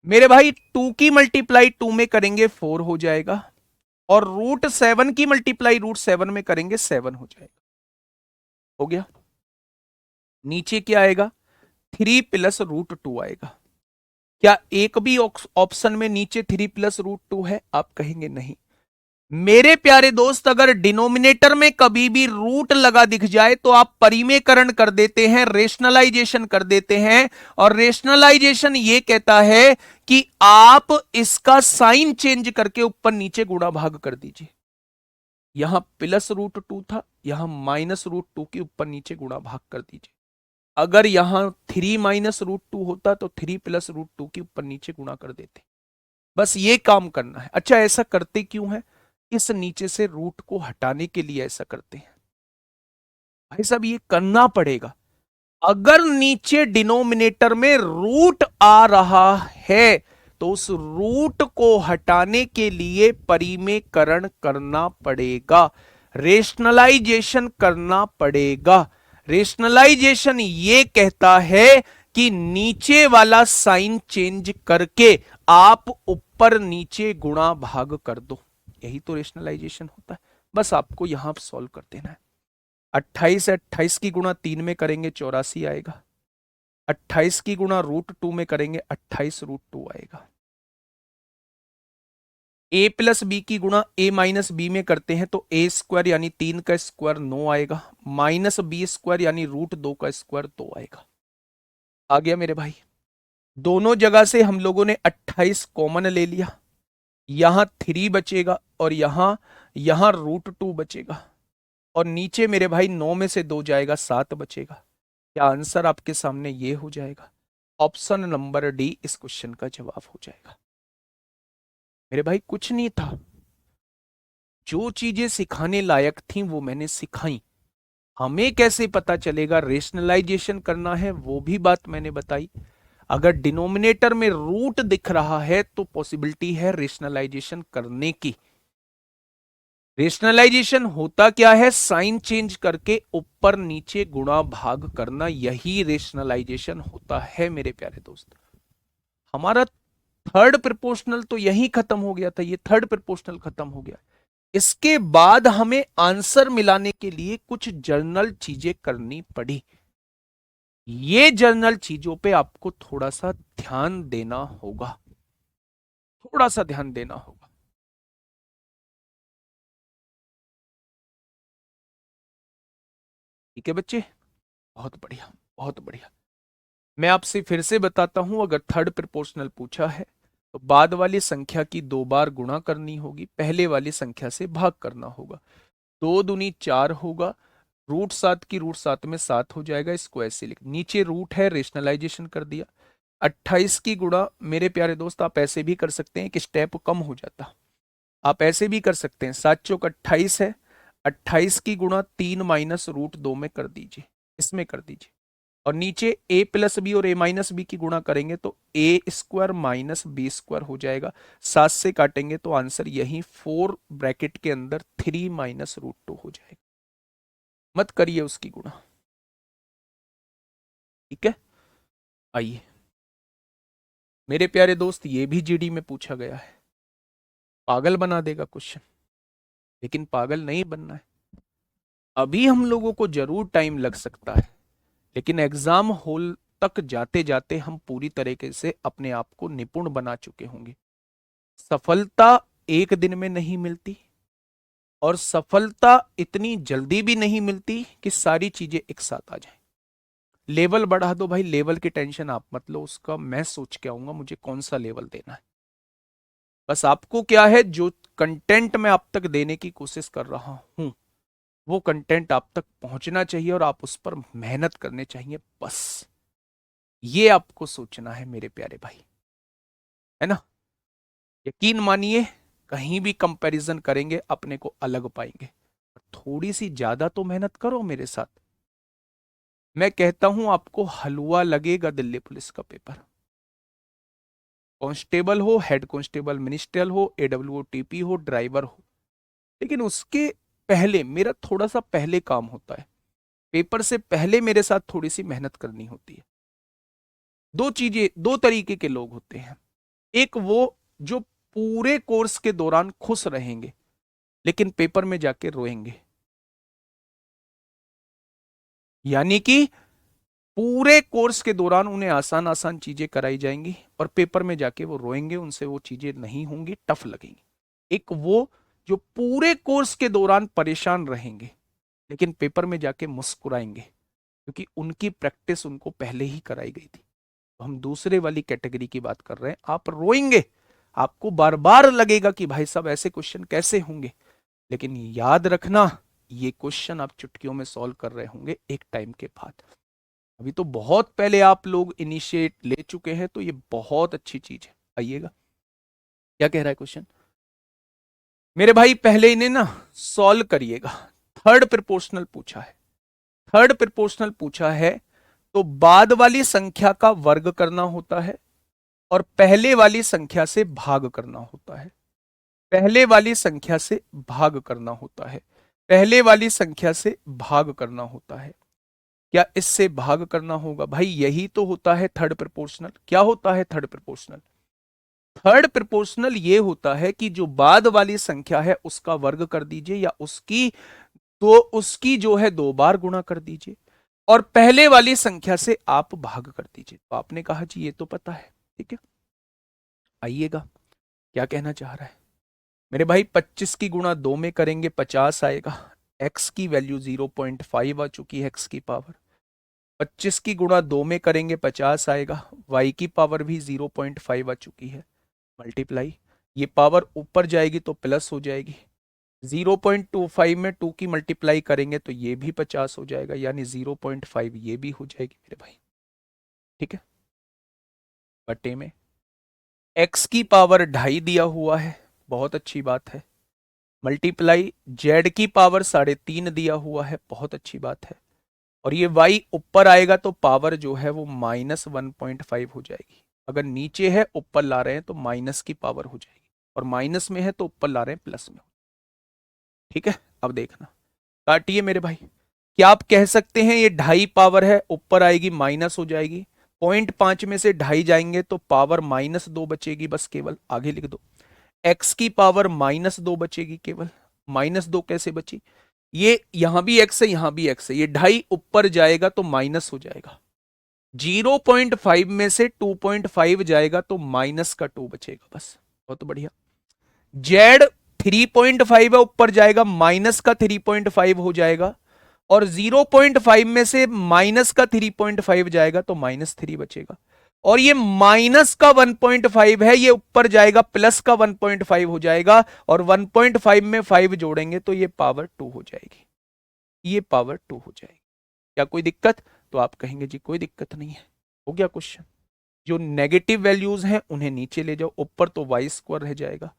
Speaker 1: मेरे भाई। 2 की मल्टीप्लाई 2 में करेंगे 4 हो जाएगा, और √7 की मल्टीप्लाई √7 में करेंगे 7 हो जाएगा। हो गया। नीचे क्या आएगा, 3 + √2 आएगा। क्या एक भी ऑप्शन में नीचे 3 + √2 है? आप कहेंगे नहीं। मेरे प्यारे दोस्त, अगर डिनोमिनेटर में कभी भी रूट लगा दिख जाए तो आप परिमेयकरण कर देते हैं, रेशनलाइजेशन कर देते हैं। और रेशनलाइजेशन ये कहता है कि आप इसका साइन चेंज करके ऊपर नीचे गुणा भाग कर दीजिए। यहां +√2 था, यहां -√2 के ऊपर नीचे गुणा भाग कर दीजिए। अगर यहां 3 - √2 होता तो 3 + √2 के ऊपर नीचे गुणा कर देते। बस ये काम करना है। अच्छा, ऐसा करते क्यों है? इस नीचे से रूट को हटाने के लिए ऐसा करते हैं भाई साहब, ये करना पड़ेगा। अगर नीचे डिनोमिनेटर में रूट आ रहा है तो उस रूट को हटाने के लिए परिमेयकरण करना पड़ेगा, रेशनलाइजेशन करना पड़ेगा। रेशनलाइजेशन ये कहता है कि नीचे वाला साइन चेंज करके आप ऊपर नीचे गुणा भाग कर दो, यही तो रेशनलाइजेशन होता है। बस आपको यहां सॉल्व कर देना है। 28 है, 28 की गुणा 3 में करेंगे 84 आएगा। 28 की गुणा √2 में करेंगे 28 √2 आएगा। a+b की गुणा a-b में करते हैं तो a² यानी 3 का स्क्वायर 9 आएगा, -b² यानी √2 का स्क्वायर 2 आएगा। आ गया मेरे भाई। दोनों जगह से हम लोगों ने 28 कॉमन ले लिया, यहां 3 बचेगा और यहां यहां √2 बचेगा, और नीचे मेरे भाई 9 में से 2 जाएगा 7 बचेगा। क्या आंसर आपके सामने ये हो जाएगा? ऑप्शन नंबर डी इस क्वेश्चन का जवाब हो जाएगा। मेरे भाई कुछ नहीं था, जो चीजें सिखाने लायक थी वो मैंने सिखाई। हमें कैसे पता चलेगा रेशनलाइजेशन करना है, वो भी बात मैंने बताई। अगर डिनोमिनेटर में रूट दिख रहा है तो पॉसिबिलिटी है रेशनलाइजेशन करने की। रेशनलाइजेशन होता क्या है? साइन चेंज करके ऊपर नीचे गुणा भाग करना, यही रेशनलाइजेशन होता है मेरे प्यारे दोस्त। हमारा थर्ड प्रोपोर्शनल तो यही खत्म हो गया था, ये थर्ड प्रोपोर्शनल खत्म हो गया। इसके बाद हमें आंसर मिलाने के लिए कुछ जर्नल चीजें करनी पड़ी। ये जर्नल चीजों पे आपको थोड़ा सा ध्यान देना होगा, थोड़ा सा ध्यान देना होगा। ठीक है बच्चे, बहुत बढ़िया, बहुत बढ़िया। मैं आपसे फिर से बताता हूं, अगर थर्ड प्रोपोर्शनल पूछा है तो बाद वाली संख्या की दो बार गुणा करनी होगी, पहले वाली संख्या से भाग करना होगा। 2 दूनी 4 होगा, √7 की √7 में 7 हो जाएगा, इसको ऐसे लिख, नीचे रूट है, रेशनलाइजेशन कर दिया। 28 की गुणा मेरे प्यारे दोस्त आप ऐसे भी कर सकते हैं, एक स्टेप कम हो जाता, आप ऐसे भी कर सकते हैं। 7 चौक 28 है, 28 की गुणा 3 - √2 में कर दीजिए, इसमें कर दीजिए। और नीचे a+b और a-b की गुणा करेंगे तो a² - b² हो जाएगा। 7 से काटेंगे तो आंसर यही 4 ब्रैकेट के अंदर 3 - √2 हो जाएगा। मत करिए उसकी गुणा, ठीक है। आइए मेरे प्यारे दोस्त, ये भी जीडी में पूछा गया है, पागल बना देगा क्वेश्चन, लेकिन पागल नहीं बनना है। अभी हम लोगों को जरूर टाइम लग सकता है, लेकिन एग्जाम हॉल तक जाते जाते हम पूरी तरीके से अपने आप को निपुण बना चुके होंगे। सफलता एक दिन में नहीं मिलती, और सफलता इतनी जल्दी भी नहीं मिलती कि सारी चीजें एक साथ आ जाएं। लेवल बढ़ा दो भाई, लेवल की टेंशन आप मत लो, उसका मैं सोच के आऊंगा मुझे कौन सा लेवल देना है। बस आपको क्या है, जो कंटेंट मैं आप तक देने की कोशिश कर रहा हूं वो कंटेंट आप तक पहुंचना चाहिए और आप उस पर मेहनत करने चाहिए, बस ये आपको सोचना है मेरे प्यारे भाई, है ना। यकीन मानिए, कहीं भी कंपैरिजन करेंगे अपने को अलग पाएंगे। थोड़ी सी ज्यादा तो मेहनत करो मेरे साथ। मैं कहता हूं आपको हलवा लगेगा दिल्ली पुलिस का पेपर। कांस्टेबल हो, हेड कांस्टेबल मिनिस्ट्रियल हो, एडब्ल्यू टीपी हो, ड्राइवर हो, लेकिन उसके पहले मेरा थोड़ा सा पहले काम होता है। पेपर से पहले मेरे साथ थोड़ी सी मेहनत करनी होती है। दो चीजें, दो तरीके के लोग होते हैं। एक वो जो पूरे कोर्स के दौरान खुश रहेंगे लेकिन पेपर में जाके रोएंगे, यानी कि पूरे कोर्स के दौरान उन्हें आसान आसान चीजें कराई जाएंगी और पेपर में जाके वो रोएंगे, उनसे वो चीजें नहीं होंगी, टफ लगेंगी। एक वो जो पूरे कोर्स के दौरान परेशान रहेंगे लेकिन पेपर में जाके मुस्कुराएंगे क्योंकि उनकी प्रैक्टिस उनको पहले ही कराई गई थी। तो हम दूसरे वाली कैटेगरी की बात कर रहे हैं। आप रोएंगे, आपको बार बार लगेगा कि भाई साहब ऐसे क्वेश्चन कैसे होंगे, लेकिन याद रखना ये क्वेश्चन आप चुटकियों में सॉल्व कर रहे होंगे एक टाइम के बाद। अभी तो बहुत पहले आप लोग इनिशिएट ले चुके हैं, तो ये बहुत अच्छी चीज है। आइएगा, क्या कह रहा है क्वेश्चन मेरे भाई, पहले इन्हें ना सॉल्व करिएगा। थर्ड प्रोपोर्शनल पूछा है, थर्ड प्रोपोर्शनल पूछा है, तो बाद वाली संख्या का वर्ग करना होता है और पहले वाली संख्या से भाग करना होता है। पहले वाली संख्या से भाग करना होता है, पहले वाली संख्या से भाग करना होता है। क्या इससे भाग करना होगा भाई? यही तो होता है थर्ड प्रोपोर्शनल। क्या होता है थर्ड प्रोपोर्शनल? थर्ड प्रोपोर्शनल ये होता है कि जो बाद वाली संख्या है उसका वर्ग कर दीजिए या उसकी जो है दो बार गुणा कर दीजिए और पहले वाली संख्या से आप भाग कर दीजिए। तो आपने कहा जी ये तो पता है, ठीक है। आइएगा, क्या कहना चाह रहा है मेरे भाई? 25 की गुणा 2 में करेंगे 50 आएगा। x की वैल्यू 0.5 आ चुकी है, x की पावर। 25 की गुणा 2 में करेंगे 50 आएगा, y की पावर भी 0.5 आ चुकी है। मल्टीप्लाई, ये पावर ऊपर जाएगी तो प्लस हो जाएगी। 0.25 में 2 की मल्टीप्लाई करेंगे तो ये भी 50 हो जाएगा, यानी 0.5 ये भी हो जाएगी मेरे भाई, ठीक है। बटे में x की पावर 2.5 दिया हुआ है, बहुत अच्छी बात है। मल्टीप्लाई जेड की पावर 3.5 दिया हुआ है, बहुत अच्छी बात है। और ये y ऊपर आएगा तो पावर जो है वो -1.5 हो जाएगी। अगर नीचे है ऊपर ला रहे हैं तो माइनस की पावर हो जाएगी, और माइनस में है तो ऊपर ला रहे हैं प्लस में, ठीक है। अब देखना, काटिए मेरे भाई। क्या आप कह सकते हैं ये 2.5 पावर है, ऊपर आएगी माइनस हो जाएगी, 0.5 में से 2.5 जाएंगे तो पावर -2 बचेगी, बस केवल आगे लिख दो। x की पावर -2 बचेगी केवल। -2 कैसे बची? ये यहां भी x है, यहां भी x है, ये 2.5 ऊपर जाएगा तो माइनस हो जाएगा। 0.5 में से 2.5 जाएगा तो -2 बचेगा, बस। बहुत बढ़िया। जेड 3.5 है, ऊपर जाएगा -3.5 हो जाएगा, और 0.5 में से -3.5 जाएगा तो -3 बचेगा। और ये माइनस का 1.5 है, ये ऊपर जाएगा प्लस का 1.5 हो जाएगा, और 1.5 में 5 जोड़ेंगे तो ये पावर 2 हो जाएगी, ये पावर 2 हो जाएगी। क्या कोई दिक्कत? तो आप कहेंगे जी कोई दिक्कत नहीं है, हो गया क्वेश्चन। जो नेगेटिव वैल्यूज हैं उन्हें नीचे ले जाओ, ऊपर तो वाई स्क्वायर रह जाएगा,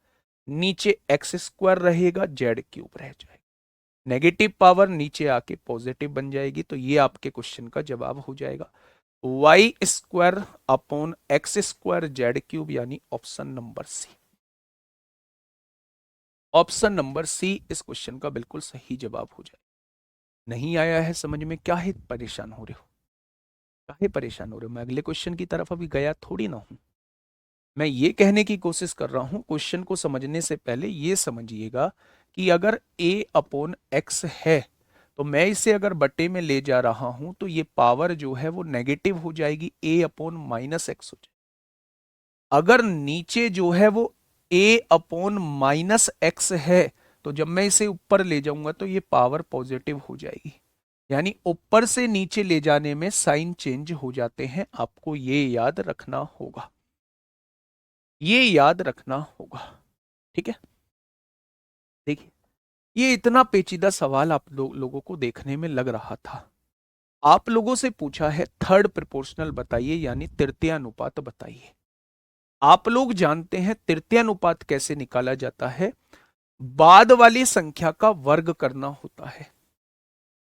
Speaker 1: नीचे एक्स स्क्वायर रहेगा, जेड क्यूब रह जाएगा। नेगेटिव पावर नीचे आके पॉजिटिव बन जाएगी, तो ये आपके क्वेश्चन का जवाब हो जाएगा Y square upon X square Z cube, यानी option number C. Option number C इस क्वेश्चन का बिल्कुल सही जवाब हो जाएगा। नहीं आया है समझ में? क्या है परेशान हो रहे हो? काहे परेशान हो रहे हो? मैं अगले क्वेश्चन की तरफ अभी गया थोड़ी ना हूं। मैं ये कहने की कोशिश कर रहा हूं, क्वेश्चन को समझने से पहले ये समझिएगा कि अगर a अपॉन एक्स है तो मैं इसे अगर बटे में ले जा रहा हूं तो ये पावर जो है वो नेगेटिव हो जाएगी, a अपॉन -x हो जाएगी। अगर नीचे जो है वो a अपॉन -x है तो जब मैं इसे ऊपर ले जाऊंगा तो ये पावर पॉजिटिव हो जाएगी। यानी ऊपर से नीचे ले जाने में साइन चेंज हो जाते हैं, आपको ये याद रखना होगा। ये याद रखना होगा। ठीक है, देखिए ये इतना पेचीदा सवाल आप लोगों को देखने में लग रहा था। आप लोगों से पूछा है थर्ड प्रोपोर्शनल बताइए, यानी तृतीयानुपात बताइए। आप लोग जानते हैं तृतीयानुपात कैसे निकाला जाता है, बाद वाली संख्या का वर्ग करना होता है।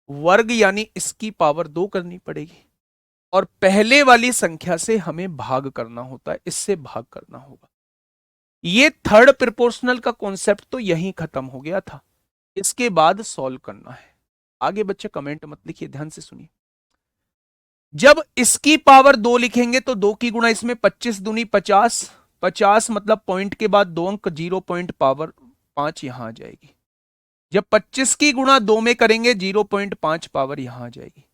Speaker 1: वर्ग यानी इसकी पावर 2 करनी पड़ेगी, और पहले वाली संख्या से हमें भाग करना होता है, इससे भाग करना होगा। ये थर्ड प्रोपोर्शनल का कॉन्सेप्ट तो यहीं खत्म हो गया था। इसके बाद सॉल्व करना है। आगे बच्चे कमेंट मत लिखिए, ध्यान से सुनिए। जब इसकी पावर 2 लिखेंगे तो 2 की गुणा इसमें 25 दूनी 50, 50 मतलब पॉइंट के बाद 2 अंक, 0 पॉइंट पावर 5 यहां आ जाएगी। जब 25 की गुणा 2 में करेंगे 0.5 पावर यहां आ जाएगी।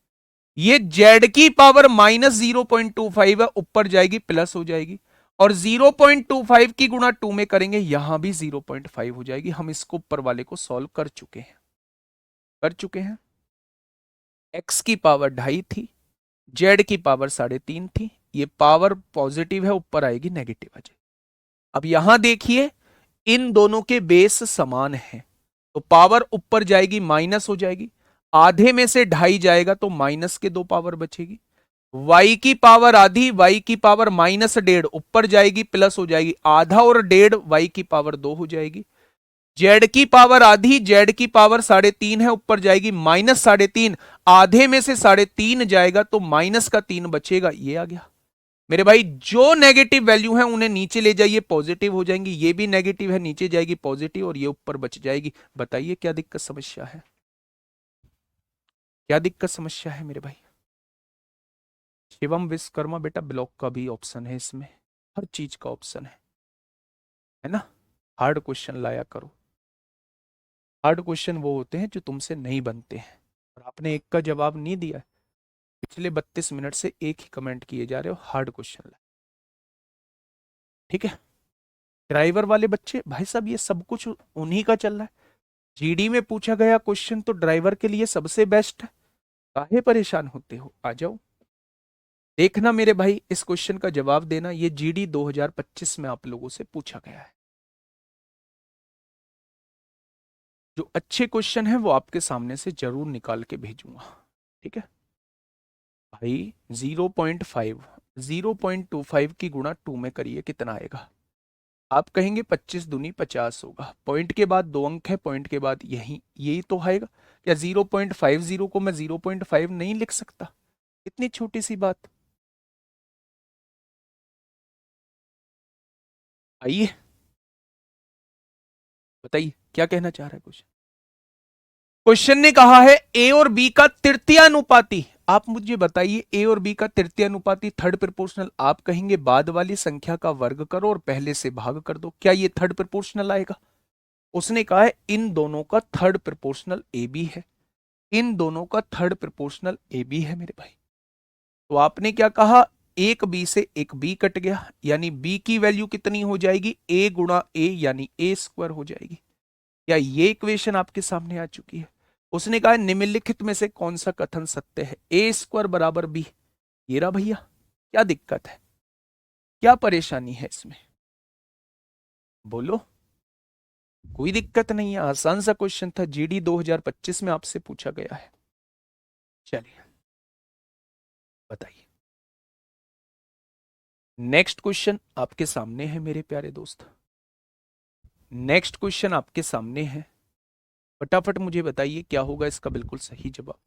Speaker 1: ये जेड की पावर -0.25 है, ऊपर जाएगी प्लस हो जाएगी, और 0.25 की गुणा 2 में करेंगे यहां भी 0.5 हो जाएगी। हम इसको ऊपर वाले को सॉल्व कर चुके हैं। एक्स की पावर 2.5 थी, जेड की पावर 3.5 थी। ये पावर पॉजिटिव है, ऊपर आएगी नेगेटिव आ जाएगी। अब यहां देखिए इन दोनों के बेस समान हैं, तो पावर ऊपर जाएगी माइनस हो जाएगी। आधे में से 2.5 जाएगा तो माइनस के 2 पावर बचेगी। y की पावर आधी, y की पावर -1.5 ऊपर जाएगी प्लस हो जाएगी। आधा और 1.5 y की पावर 2 हो जाएगी। z की पावर आधी, z की पावर 3.5 है, ऊपर जाएगी -3.5। आधे में से 3.5 जाएगा तो माइनस का 3 बचेगा। ये आ गया मेरे भाई। जो नेगेटिव वैल्यू है उन्हें नीचे ले जाइए, पॉजिटिव हो जाएंगी। ये भी नेगेटिव है, नीचे जाएगी पॉजिटिव, और ये ऊपर बच जाएगी। बताइए क्या दिक्कत समस्या है, क्या दिक्कत समस्या है मेरे भाई। शिवम विश्वकर्मा बेटा ब्लॉक का भी ऑप्शन है इसमें, हर चीज का ऑप्शन है ना। हार्ड क्वेश्चन लाया करो। हार्ड क्वेश्चन वो होते हैं जो तुमसे नहीं बनते हैं, और आपने एक का जवाब नहीं दिया है। पिछले 32 मिनट से एक ही कमेंट किए जा रहे हो, हार्ड क्वेश्चन लाए। ठीक है, ड्राइवर वाले बच्चे भाई साहब ये सब कुछ उन्हीं का चल रहा है। जीडी में पूछा गया क्वेश्चन तो ड्राइवर के लिए सबसे बेस्ट है। काहे परेशान होते हो, आ जाओ देखना मेरे भाई, इस क्वेश्चन का जवाब देना। ये जीडी 2025 में आप लोगों से पूछा गया है। जो अच्छे क्वेश्चन है वो आपके सामने से जरूर निकाल के भेजूंगा। ठीक है भाई, 0.25 की गुणा 2 में करिए, कितना आएगा। आप कहेंगे 25 दूनी 50 होगा। पॉइंट के बाद 2 अंक है, पॉइंट के बाद यही तो आएगा। क्या 0.50 को मैं 0.5 नहीं लिख सकता? इतनी छोटी सी बात। आइए बताइए क्या कहना चाह रहा है क्वेश्चन। क्वेश्चन ने कहा है ए और बी का तृतीयानुपाती। आप मुझे बताइए ए और बी का तृतीयानुपाती थर्ड प्रोपोर्शनल। आप कहेंगे बाद वाली संख्या का वर्ग करो और पहले से भाग कर दो। क्या ये थर्ड प्रोपोर्शनल आएगा? उसने कहा है इन दोनों का थर्ड प्रोपोर्शनल ए बी है। इन दोनों का थर्ड प्रोपोर्शनल ए बी है मेरे भाई। तो आपने क्या कहा, एक बी से एक बी कट गया, यानी बी की वैल्यू कितनी हो जाएगी, ए गुणा ए, यानी ए स्क्वायर हो जाएगी। क्या ये इक्वेशन आपके सामने आ चुकी है? उसने कहा निम्नलिखित में से कौन सा कथन सत्य है, ए स्क्वायर बराबर बी। ये रहा भैया, क्या दिक्कत है, क्या परेशानी है इसमें, बोलो। कोई दिक्कत नहीं है, आसान सा क्वेश्चन था, जीडी 2025 में आपसे पूछा गया है। चलिए बताइए, नेक्स्ट क्वेश्चन आपके सामने है मेरे प्यारे दोस्त। नेक्स्ट क्वेश्चन आपके सामने है, फटाफट मुझे बताइए क्या होगा इसका बिल्कुल सही जवाब।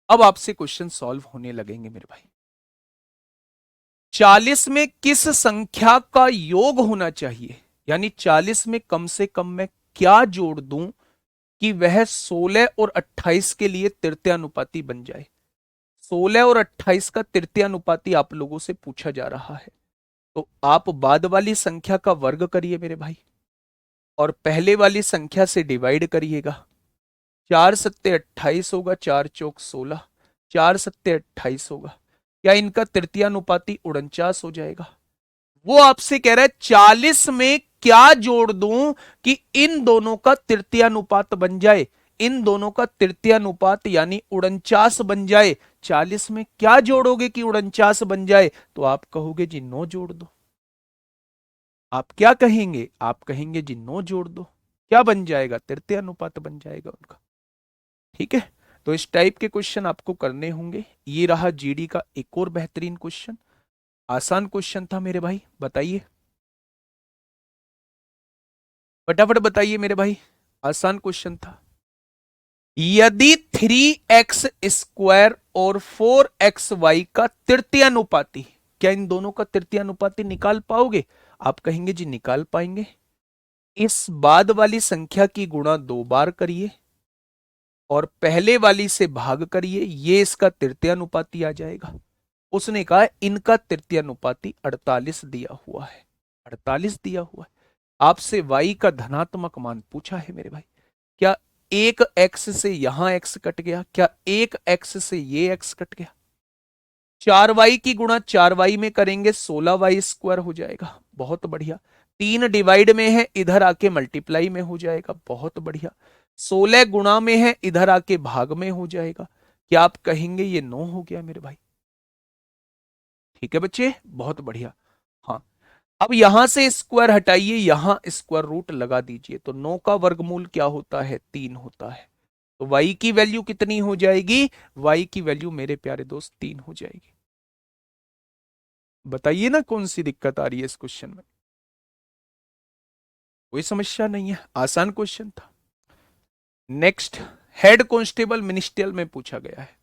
Speaker 1: अब आपसे क्वेश्चन सॉल्व होने लगेंगे मेरे भाई। 40 में किस संख्या का योग होना चाहिए, यानी 40 में कम से कम मैं क्या जोड़ दूं कि वह 16 और 28 के लिए तृतीयानुपाती बन जाए। 16 और 28 का तृतीयानुपाती आप लोगों से पूछा जा रहा है। तो आप बाद वाली संख्या का वर्ग करिए मेरे भाई, और पहले वाली संख्या से डिवाइड करिएगा। 4 सत्ते 28 होगा, 4 चौक 16, 4 सत्ते 28 होगा। क्या इनका तृतीयानुपाती 49 हो जाएगा? वो आपसे कह रहा है 40 में क्या जोड़ दूं कि इन दोनों का तृतीयानुपात बन जाए। इन दोनों का तृतीयानुपात यानी 49 बन जाए। 40 में क्या जोड़ोगे कि 49 बन जाए? तो आप कहोगे जी 9 जोड़ दो। आप क्या कहेंगे? आप कहेंगे जी 9 जोड़ दो, क्या बन जाएगा? तृतीय अनुपात बन जाएगा उनका। ठीक है, तो इस टाइप के क्वेश्चन आपको करने होंगे। ये रहा जीडी का एक और बेहतरीन क्वेश्चन, आसान क्वेश्चन था मेरे भाई, बताइए फटाफट बताइए मेरे भाई, आसान क्वेश्चन था। यदि 3x स्क्वायर और 4xy का तृतीयानुपाती, क्या इन दोनों का तृतीयानुपाती निकाल पाओगे? आप कहेंगे जी निकाल पाएंगे। इस बाद वाली संख्या की गुणा 2 बार करिए और पहले वाली से भाग करिए, ये इसका तृतीयानुपाती आ जाएगा। उसने कहा इनका तृतीयानुपाती 48 दिया हुआ है, 48 दिया हुआ है। आपसे y का धनात्मक मान पूछा है मेरे भाई। क्या एक x से यहां x कट गया? क्या एक x से ये x कट गया? 4y की गुणा 4y में करेंगे 16y स्क्वायर हो जाएगा, बहुत बढ़िया। 3 डिवाइड में है, इधर आके मल्टीप्लाई में हो जाएगा, बहुत बढ़िया। 16 गुणा में है, इधर आके भाग में हो जाएगा। क्या आप कहेंगे ये 9 हो गया मेरे भाई? ठीक है बच्चे, बहुत बढ़िया। हाँ, अब यहां से स्क्वायर हटाइए, यहां स्क्वायर रूट लगा दीजिए, तो 9 का वर्गमूल क्या होता है? 3 होता है। तो y की वैल्यू कितनी हो जाएगी? y की वैल्यू मेरे प्यारे दोस्त 3 हो जाएगी। बताइए ना कौन सी दिक्कत आ रही है इस क्वेश्चन में? कोई समस्या नहीं है, आसान क्वेश्चन था। नेक्स्ट, हेड कांस्टेबल मिनिस्ट्रियल में पूछा गया है।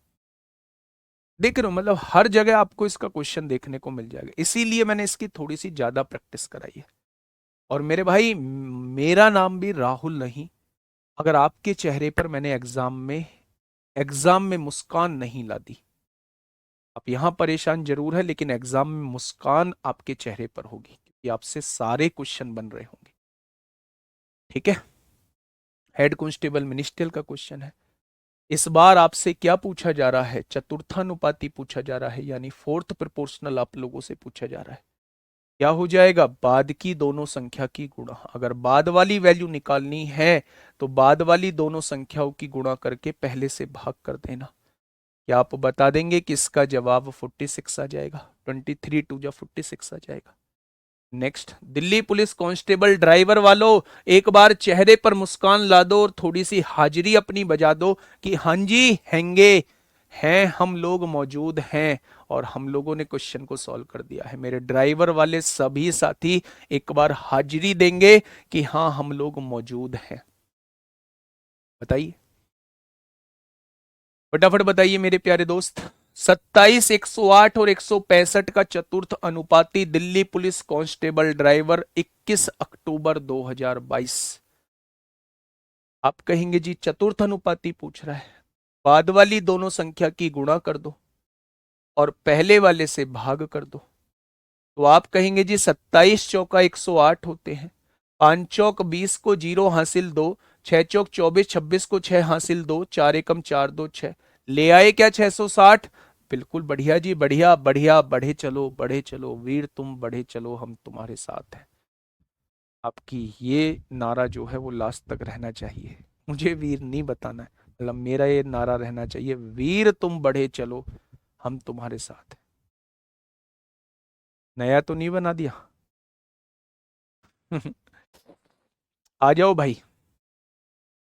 Speaker 1: देख रहे हो, मतलब हर जगह आपको इसका क्वेश्चन देखने को मिल जाएगा, इसीलिए मैंने इसकी थोड़ी सी ज्यादा प्रैक्टिस कराई है। और मेरे भाई, मेरा नाम भी राहुल नहीं। अगर आपके चेहरे पर मैंने एग्जाम में मुस्कान नहीं ला दी, आप यहां परेशान जरूर है, लेकिन एग्जाम में मुस्कान आपके चेहरे पर होगी, क्योंकि आपसे सारे क्वेश्चन बन रहे होंगे। ठीक है, हेड कांस्टेबल मिनिस्ट्रियल का क्वेश्चन है। इस बार आपसे क्या पूछा जा रहा है? चतुर्थानुपाती पूछा जा रहा है, यानी फोर्थ प्रोपोर्शनल आप लोगों से पूछा जा रहा है। क्या हो जाएगा? बाद की दोनों संख्या की गुणा। अगर बाद वाली वैल्यू निकालनी है तो बाद वाली दोनों संख्याओं की गुणा करके पहले से भाग कर देना। क्या आप बता देंगे कि इसका जवाब 46 आ जाएगा? 23 टू जा 46 आ जाएगा। Next, Delhi police constable driver वालों, एक बार चेहरे पर मुस्कान ला दो और थोड़ी सी हाजिरी अपनी बजा दो कि हाँ जी हैंगे, हैं हम लोग मौजूद हैं, और हम लोगों ने क्वेश्चन को सॉल्व कर दिया है। मेरे ड्राइवर वाले सभी साथी एक बार हाजिरी देंगे कि हाँ हम लोग मौजूद हैं। बताइए फटाफट बताइए मेरे प्यारे दोस्त। 27, 108 और 165 का चतुर्थ अनुपाती दिल्ली पुलिस कांस्टेबल ड्राइवर 21 अक्टूबर 2022। आप कहेंगे जी चतुर्थ अनुपाती पूछ रहा है, बाद वाली दोनों संख्या की गुणा कर दो और पहले वाले से भाग कर दो। तो आप कहेंगे जी 27 चौका 108 होते हैं, 5 चौक 20 को 0 हासिल 2, 6 चौक 24, 26 को 6 हासिल 2, 4 एकम 4 2 6, ले आए क्या 660? बिल्कुल बढ़िया जी, बढ़िया बढ़िया, बढ़े चलो वीर तुम बढ़े चलो, हम तुम्हारे साथ हैं। आपकी ये नारा जो है वो लास्ट तक रहना चाहिए, मुझे वीर नहीं बताना है, मतलब मेरा ये नारा रहना चाहिए, वीर तुम बढ़े चलो हम तुम्हारे साथ हैं। नया तो नहीं बना दिया? आ जाओ भाई।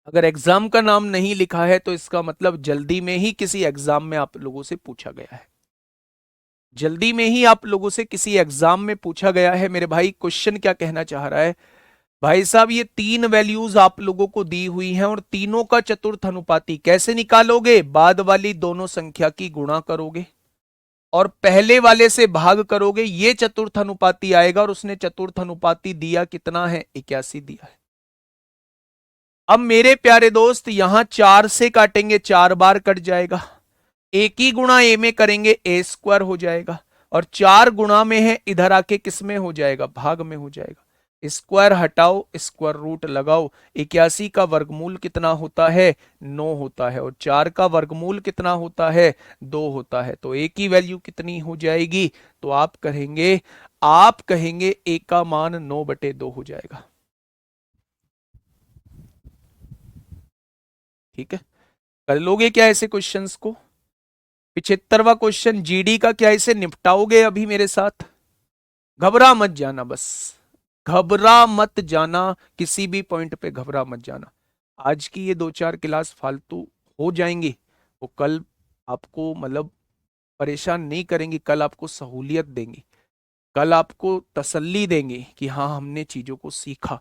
Speaker 1: अगर एग्जाम का नाम नहीं लिखा है तो इसका मतलब जल्दी में ही किसी एग्जाम में आप लोगों से पूछा गया है, जल्दी में ही आप लोगों से किसी एग्जाम में पूछा गया है। मेरे भाई क्वेश्चन क्या कहना चाह रहा है? भाई साहब ये 3 वैल्यूज आप लोगों को दी हुई हैं और तीनों का चतुर्थ अनुपाती कैसे निकालोगे? बाद वाली दोनों संख्या की गुणा करोगे और पहले वाले से भाग करोगे, ये चतुर्थ अनुपाती आएगा। और उसने चतुर्थ अनुपाती दिया कितना है? 81 दिया है। अब मेरे प्यारे दोस्त यहां 4 से काटेंगे, 4 बार कट जाएगा। एक ही गुणा ए में करेंगे, ए स्क्वायर हो जाएगा। और 4 गुणा में है, इधर आके किस में हो जाएगा? भाग में हो जाएगा। स्क्वायर हटाओ, स्क्वायर रूट लगाओ। 81 का वर्गमूल कितना होता है? 9 होता है। और 4 का वर्गमूल कितना होता है? 2 होता है। तो ए की वैल्यू कितनी हो जाएगी? तो आप कहेंगे ए का मान 9/2 हो जाएगा। ठीक है, कर लोगे क्या ऐसे क्वेश्चंस को? 75वां क्वेश्चन जीडी का, क्या इसे निपटाओगे अभी मेरे साथ? घबरा मत जाना, बस घबरा मत जाना, किसी भी पॉइंट पे घबरा मत जाना। आज की ये 2-4 क्लास फालतू हो जाएंगी, वो कल आपको मतलब परेशान नहीं करेंगी, कल आपको सहूलियत देंगी, कल आपको तसल्ली देंगे कि हाँ हमने चीजों को सीखा।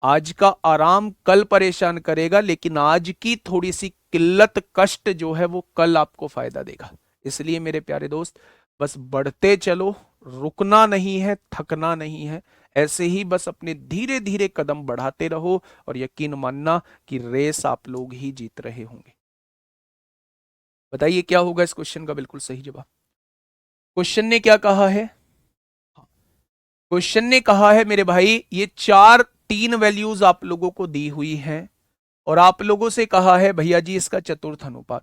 Speaker 1: आज का आराम कल परेशान करेगा, लेकिन आज की थोड़ी सी किल्लत कष्ट जो है वो कल आपको फायदा देगा। इसलिए मेरे प्यारे दोस्त, बस बढ़ते चलो, रुकना नहीं है, थकना नहीं है, ऐसे ही बस अपने धीरे धीरे कदम बढ़ाते रहो और यकीन मानना कि रेस आप लोग ही जीत रहे होंगे। बताइए क्या होगा इस क्वेश्चन का बिल्कुल सही जवाब? क्वेश्चन ने क्या कहा है? क्वेश्चन ने कहा है मेरे भाई, ये तीन वैल्यूज आप लोगों को दी हुई हैं और आप लोगों से कहा है भैया जी इसका चतुर्थ अनुपात।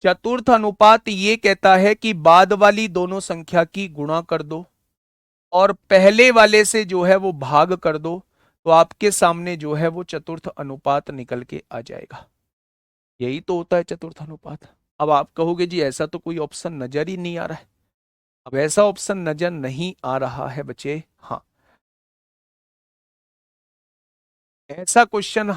Speaker 1: चतुर्थ अनुपात ये कहता है कि बाद वाली दोनों संख्या की गुणा कर दो और पहले वाले से जो है वो भाग कर दो, तो आपके सामने जो है वो चतुर्थ अनुपात निकल के आ जाएगा। यही तो होता है चतुर्थ अनुपात। अब आप कहोगे जी ऐसा तो कोई ऑप्शन नजर ही नहीं आ रहा है। अब ऐसा ऑप्शन नजर नहीं आ रहा है बच्चे, हाँ ऐसा क्वेश्चन,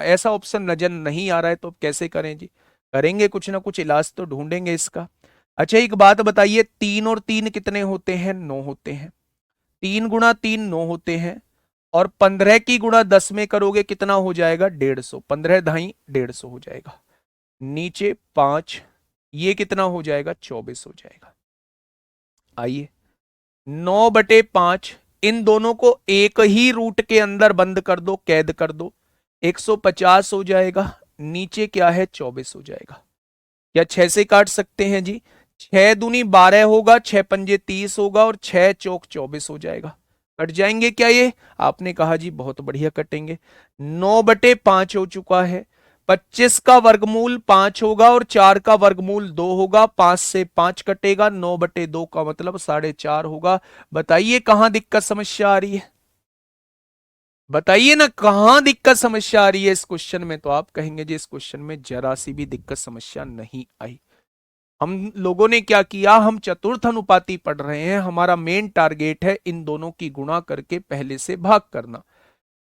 Speaker 1: ऐसा ऑप्शन नजर नहीं आ रहा है, तो कैसे करें जी? करेंगे कुछ ना कुछ इलाज तो ढूंढेंगे इसका। अच्छा एक बात बताइए, 3 और 3 कितने होते हैं? 9 होते हैं। 3 गुणा 3 9 होते हैं और 15 की गुणा 10 में करोगे कितना हो जाएगा? 150। 15 ढाई 150 हो जाएगा। नीचे 5, ये कितना हो जाएगा? 24 हो जाएगा। आइए 9/5, इन दोनों को एक ही रूट के अंदर बंद कर दो, कैद कर दो, 150 हो जाएगा। नीचे क्या है? 24 हो जाएगा। क्या 6 से काट सकते हैं जी? 6 दूनी 12 होगा, 6 पंजे 30 होगा और 6 चौक 24 हो जाएगा। कट जाएंगे क्या ये? आपने कहा जी बहुत बढ़िया कटेंगे। 9/5 हो चुका है। 25 का वर्गमूल 5 होगा और 4 का वर्गमूल 2 होगा। 5 से 5 कटेगा, 9/2 का मतलब 4.5 होगा। बताइए कहां दिक्कत समस्या आ रही है? बताइए ना कहां दिक्कत समस्या आ रही है इस क्वेश्चन में? तो आप कहेंगे जी इस क्वेश्चन में जरा सी भी दिक्कत समस्या नहीं आई। हम लोगों ने क्या किया, हम चतुर्थ अनुपाती पढ़ रहे हैं, हमारा मेन टारगेट है इन दोनों की गुणा करके पहले से भाग करना।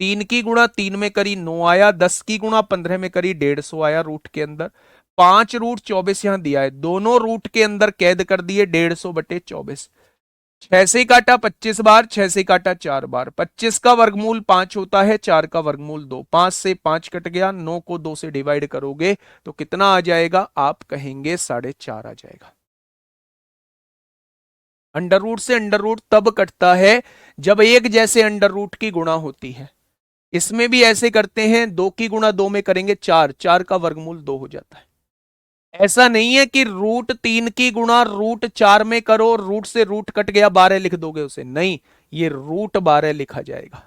Speaker 1: 3 की गुणा 3 में करी 9 आया, 10 की गुणा 15 में करी 150 आया रूट के अंदर। 5√24 यहां दिया है, दोनों रूट के अंदर कैद कर दिए 150/24। 6 से काटा 25 बार, 6 से काटा 4 बार। 25 का वर्गमूल 5 होता है, 4 का वर्गमूल 2। 5 से 5 कट गया, 9 को 2 से डिवाइड करोगे तो कितना आ जाएगा? आप कहेंगे 4.5 आ जाएगा। अंडर रूट से अंडर रूट तब कटता है जब एक जैसे अंडर रूट की गुणा होती है। इसमें भी ऐसे करते हैं, 2 की गुणा 2 में करेंगे 4, 4 का वर्गमूल 2 हो जाता है। ऐसा नहीं है कि √3 की गुणा √4 में करो, रूट से रूट कट गया 12 लिख दोगे उसे, नहीं, ये √12 लिखा जाएगा।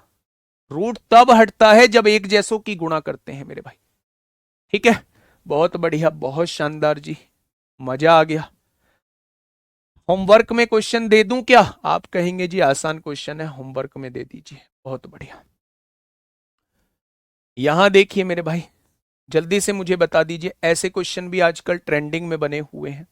Speaker 1: रूट तब हटता है जब एक जैसों की गुणा करते हैं मेरे भाई। ठीक है, बहुत बढ़िया, बहुत शानदार जी, मजा आ गया। होमवर्क में क्वेश्चन दे दूं क्या? आप कहेंगे जी आसान क्वेश्चन है, होमवर्क में दे दीजिए। बहुत बढ़िया। यहां देखिए मेरे भाई, जल्दी से मुझे बता दीजिए, ऐसे क्वेश्चन भी आजकल ट्रेंडिंग में बने हुए हैं।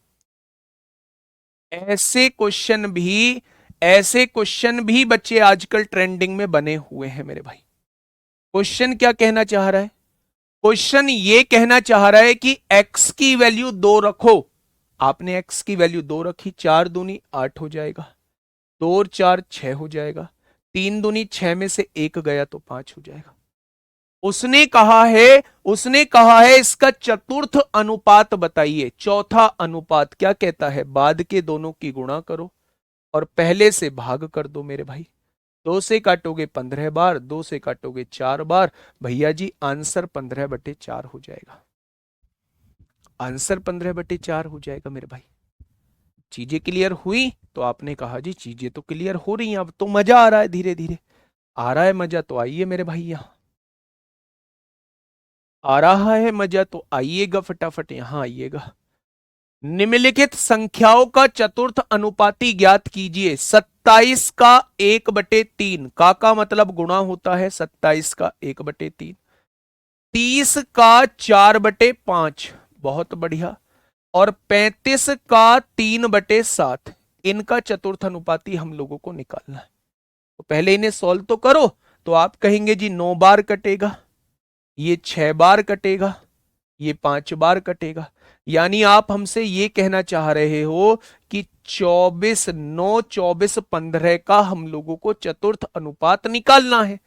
Speaker 1: ऐसे क्वेश्चन भी, ऐसे क्वेश्चन भी बच्चे आजकल ट्रेंडिंग में बने हुए हैं मेरे भाई। क्वेश्चन क्या कहना चाह रहा है? क्वेश्चन ये कहना चाह रहा है कि x की वैल्यू 2 रखो। आपने x की वैल्यू 2 रखी, 4 दूनी 8 हो जाएगा, 2 और 4 6 हो जाएगा, 3 दूनी 6 में से 1 गया तो 5 हो जाएगा। उसने कहा है, उसने कहा है इसका चतुर्थ अनुपात बताइए। चौथा अनुपात क्या कहता है? बाद के दोनों की गुणा करो और पहले से भाग कर दो मेरे भाई। 2 से काटोगे 15 बार, 2 से काटोगे 4 बार, भैया जी आंसर 15/4 हो जाएगा। आंसर 15/4 हो जाएगा मेरे भाई। चीजें क्लियर हुई? तो आपने कहा जी चीजें तो क्लियर हो रही हैं, अब तो मजा आ रहा है, धीरे धीरे आ रहा है मजा, तो आइए मेरे भाई, यहां आ रहा है मजा तो आइएगा, फटाफट यहां आइएगा। निम्नलिखित संख्याओं का चतुर्थ अनुपाती ज्ञात कीजिए। 27 का 1/3, का मतलब गुणा होता है, 27 का 1/3। 30 का 4/5, बहुत बढ़िया। और 35 का 3/7, इनका चतुर्थ अनुपाती हम लोगों को निकालना है। तो पहले इन्हें सॉल्व तो करो। तो आप कहेंगे जी 9 बार कटेगा, ये 6 बार कटेगा, ये 5 बार कटेगा। यानी आप हमसे ये कहना चाह रहे हो कि 24 9 24 15 का हम लोगों को चतुर्थ अनुपात निकालना है।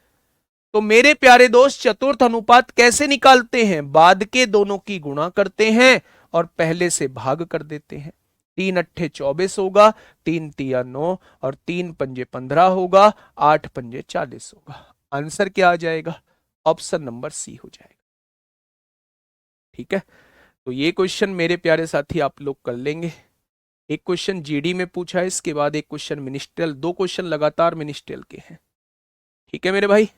Speaker 1: तो मेरे प्यारे दोस्त, चतुर्थ अनुपात कैसे निकालते हैं? बाद के दोनों की गुणा करते हैं और पहले से भाग कर देते हैं। 3 अट्ठे 24 होगा, 3 तिया 9 और 3 पंजे 15 होगा, 8 पंजे 40 होगा। आंसर क्या आ जाएगा? ऑप्शन नंबर सी हो जाएगा। ठीक है, तो ये क्वेश्चन मेरे प्यारे साथी आप लोग कर लेंगे। एक क्वेश्चन जीडी में पूछा है, इसके बाद एक क्वेश्चन मिनिस्ट्रियल, 2 क्वेश्चन लगातार मिनिस्ट्रियल के हैं। ठीक है मेरे भाई,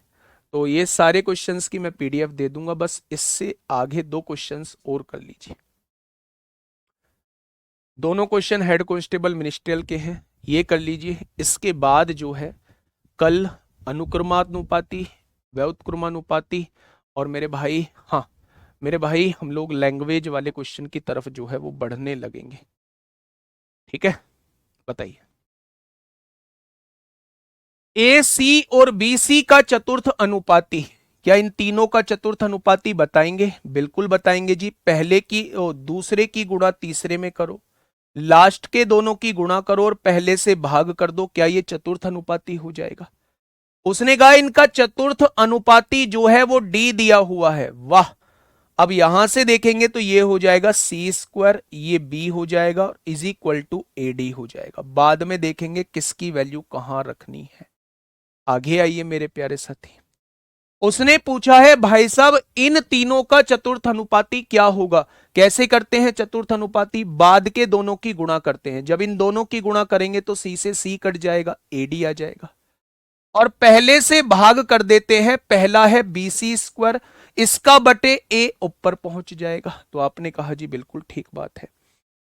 Speaker 1: तो ये सारे क्वेश्चंस की मैं पीडीएफ दे दूंगा, बस इससे आगे 2 क्वेश्चंस और कर लीजिए। दोनों क्वेश्चन हेड कांस्टेबल मिनिस्ट्रियल के हैं, ये कर लीजिए। इसके बाद जो है कल अनुक्रमानुपाती, व्युत्क्रमानुपाती और मेरे भाई, हाँ मेरे भाई, हम लोग लैंग्वेज वाले क्वेश्चन की तरफ जो है वो बढ़ने लगेंगे। ठीक है, बताइए। ए सी और बी सी का चतुर्थ अनुपाती, क्या इन तीनों का चतुर्थ अनुपाती बताएंगे? बिल्कुल बताएंगे जी। पहले की दूसरे की गुणा तीसरे में करो, लास्ट के दोनों की गुणा करो और पहले से भाग कर दो, क्या ये चतुर्थ अनुपाती हो जाएगा? उसने कहा इनका चतुर्थ अनुपाती जो है वो डी दिया हुआ है। वाह, अब यहां से देखेंगे तो ये हो जाएगा सी स्क्वायर, ये बी हो जाएगा, is equal to A D हो जाएगा। बाद में देखेंगे किसकी वैल्यू कहां रखनी है। आगे आइए मेरे प्यारे साथी। उसने पूछा है भाई साहब इन तीनों का चतुर्थ अनुपाती क्या होगा? कैसे करते हैं चतुर्थ अनुपाती? बाद के दोनों की गुणा करते हैं। जब इन दोनों की गुणा करेंगे तो सी से सी कट जाएगा, एडी आ जाएगा और पहले से भाग कर देते हैं। पहला है बी सी स्क्वायर, इसका बटे ए ऊपर पहुंच जाएगा। तो आपने कहा जी बिल्कुल ठीक बात है,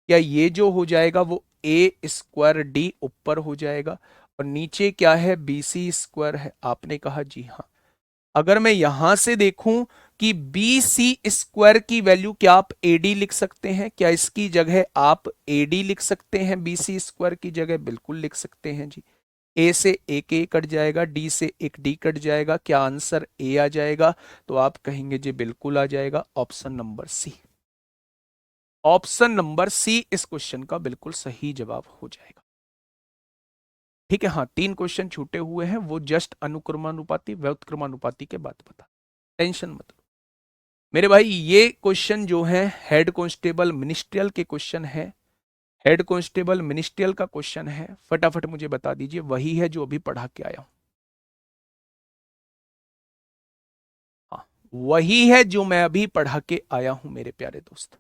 Speaker 1: क्या ये जो हो जाएगा वो ए स्क्वायर डी ऊपर हो जाएगा और नीचे क्या है? बी सी स्क्वायर है। आपने कहा जी हाँ। अगर मैं यहां से देखूं कि बी सी स्क्वायर की वैल्यू, क्या आप एडी लिख सकते हैं? क्या इसकी जगह आप एडी लिख सकते हैं? बी सी स्क्वायर की जगह बिल्कुल लिख सकते हैं जी। ए से एक ए कट जाएगा, डी से एक डी कट जाएगा, क्या आंसर ए आ जाएगा? तो आप कहेंगे जी बिल्कुल आ जाएगा, option number C. Option number C इस क्वेश्चन का बिल्कुल सही जवाब हो जाएगा। ठीक है, हाँ 3 क्वेश्चन छूटे हुए हैं, वो जस्ट अनुक्रमानुपाती व्युत्क्रमानुपाती के बाद बता, टेंशन मत लो मेरे भाई। ये क्वेश्चन जो है हेड कांस्टेबल मिनिस्ट्रियल के क्वेश्चन है, हेड कांस्टेबल मिनिस्ट्रियल का क्वेश्चन है। फटाफट मुझे बता दीजिए, वही है जो अभी पढ़ा के आया हूं? हाँ वही है जो मैं अभी पढ़ा के आया हूं मेरे प्यारे दोस्त।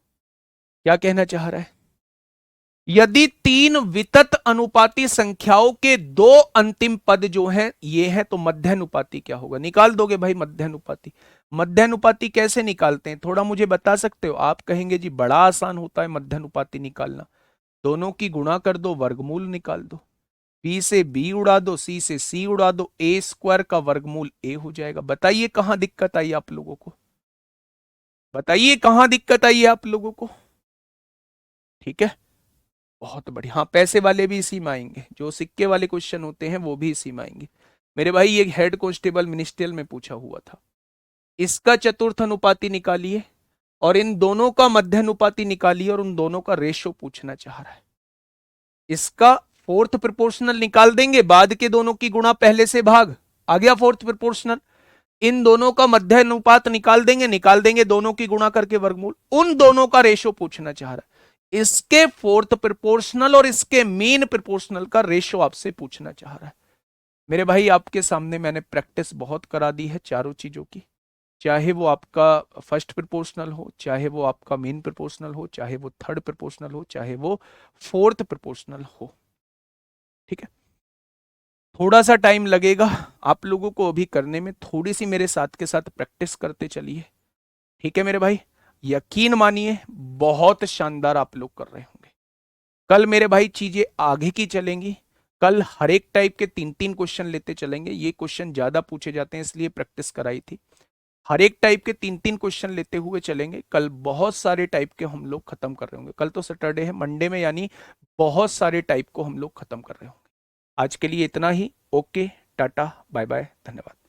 Speaker 1: क्या कहना चाह रहा है? यदि 3 वितत अनुपाती संख्याओं के 2 अंतिम पद जो हैं ये है, तो मध्यानुपाती क्या होगा? निकाल दोगे भाई मध्यानुपाती। मध्यानुपाती कैसे निकालते हैं, थोड़ा मुझे बता सकते हो? आप कहेंगे जी बड़ा आसान होता है मध्यानुपाती निकालना। दोनों की गुणा कर दो, वर्गमूल निकाल दो, बी से बी उड़ा दो, सी से सी उड़ा दो, ए स्क्वायर का वर्गमूल ए हो जाएगा। बताइए कहां दिक्कत आई आप लोगों को? बताइए कहां दिक्कत आई है आप लोगों को? ठीक है, बहुत बढ़िया। हाँ पैसे वाले भी इसी में आएंगे, जो सिक्के वाले क्वेश्चन होते हैं वो भी इसी में आएंगे मेरे भाई। ये हेड कांस्टेबल मिनिस्ट्रियल में पूछा हुआ था। इसका चतुर्थ अनुपाती निकालिए और इन दोनों का मध्य अनुपाती निकालिए और उन दोनों का रेशो पूछना चाह रहा है। इसका फोर्थ प्रोपोर्शनल निकाल देंगे, बाद के दोनों की गुणा पहले से भाग, आ गया फोर्थ प्रोपोर्शनल। इन दोनों का मध्य अनुपात निकाल देंगे दोनों की गुणा करके वर्गमूल। उन दोनों का रेशो पूछना चाह रहा है। इसके फोर्थ प्रोपोर्शनल और इसके मीन प्रोपोर्शनल का रेशो आपसे पूछना चाह रहा है मेरे भाई। आपके सामने मैंने प्रैक्टिस बहुत करा दी है चारों चीजों की, चाहे वो आपका फर्स्ट प्रोपोर्शनल हो, चाहे वो आपका मीन प्रोपोर्शनल हो, चाहे वो थर्ड प्रोपोर्शनल हो, चाहे वो फोर्थ प्रोपोर्शनल हो। ठीक है, थोड़ा सा टाइम लगेगा आप लोगों को अभी करने में, थोड़ी सी मेरे साथ के साथ प्रैक्टिस करते चलिए। ठीक है मेरे भाई, यकीन मानिए बहुत शानदार आप लोग कर रहे होंगे। कल मेरे भाई चीजें आगे की चलेंगी। कल हर एक टाइप के 3-3 क्वेश्चन लेते चलेंगे। ये क्वेश्चन ज्यादा पूछे जाते हैं इसलिए प्रैक्टिस कराई थी। हर एक टाइप के 3-3 क्वेश्चन लेते हुए चलेंगे। कल बहुत सारे टाइप के हम लोग खत्म कर रहे होंगे। कल तो सैटरडे है, मंडे में यानी बहुत सारे टाइप को हम लोग खत्म कर रहे होंगे। आज के लिए इतना ही। ओके, टाटा, बाय बाय, धन्यवाद।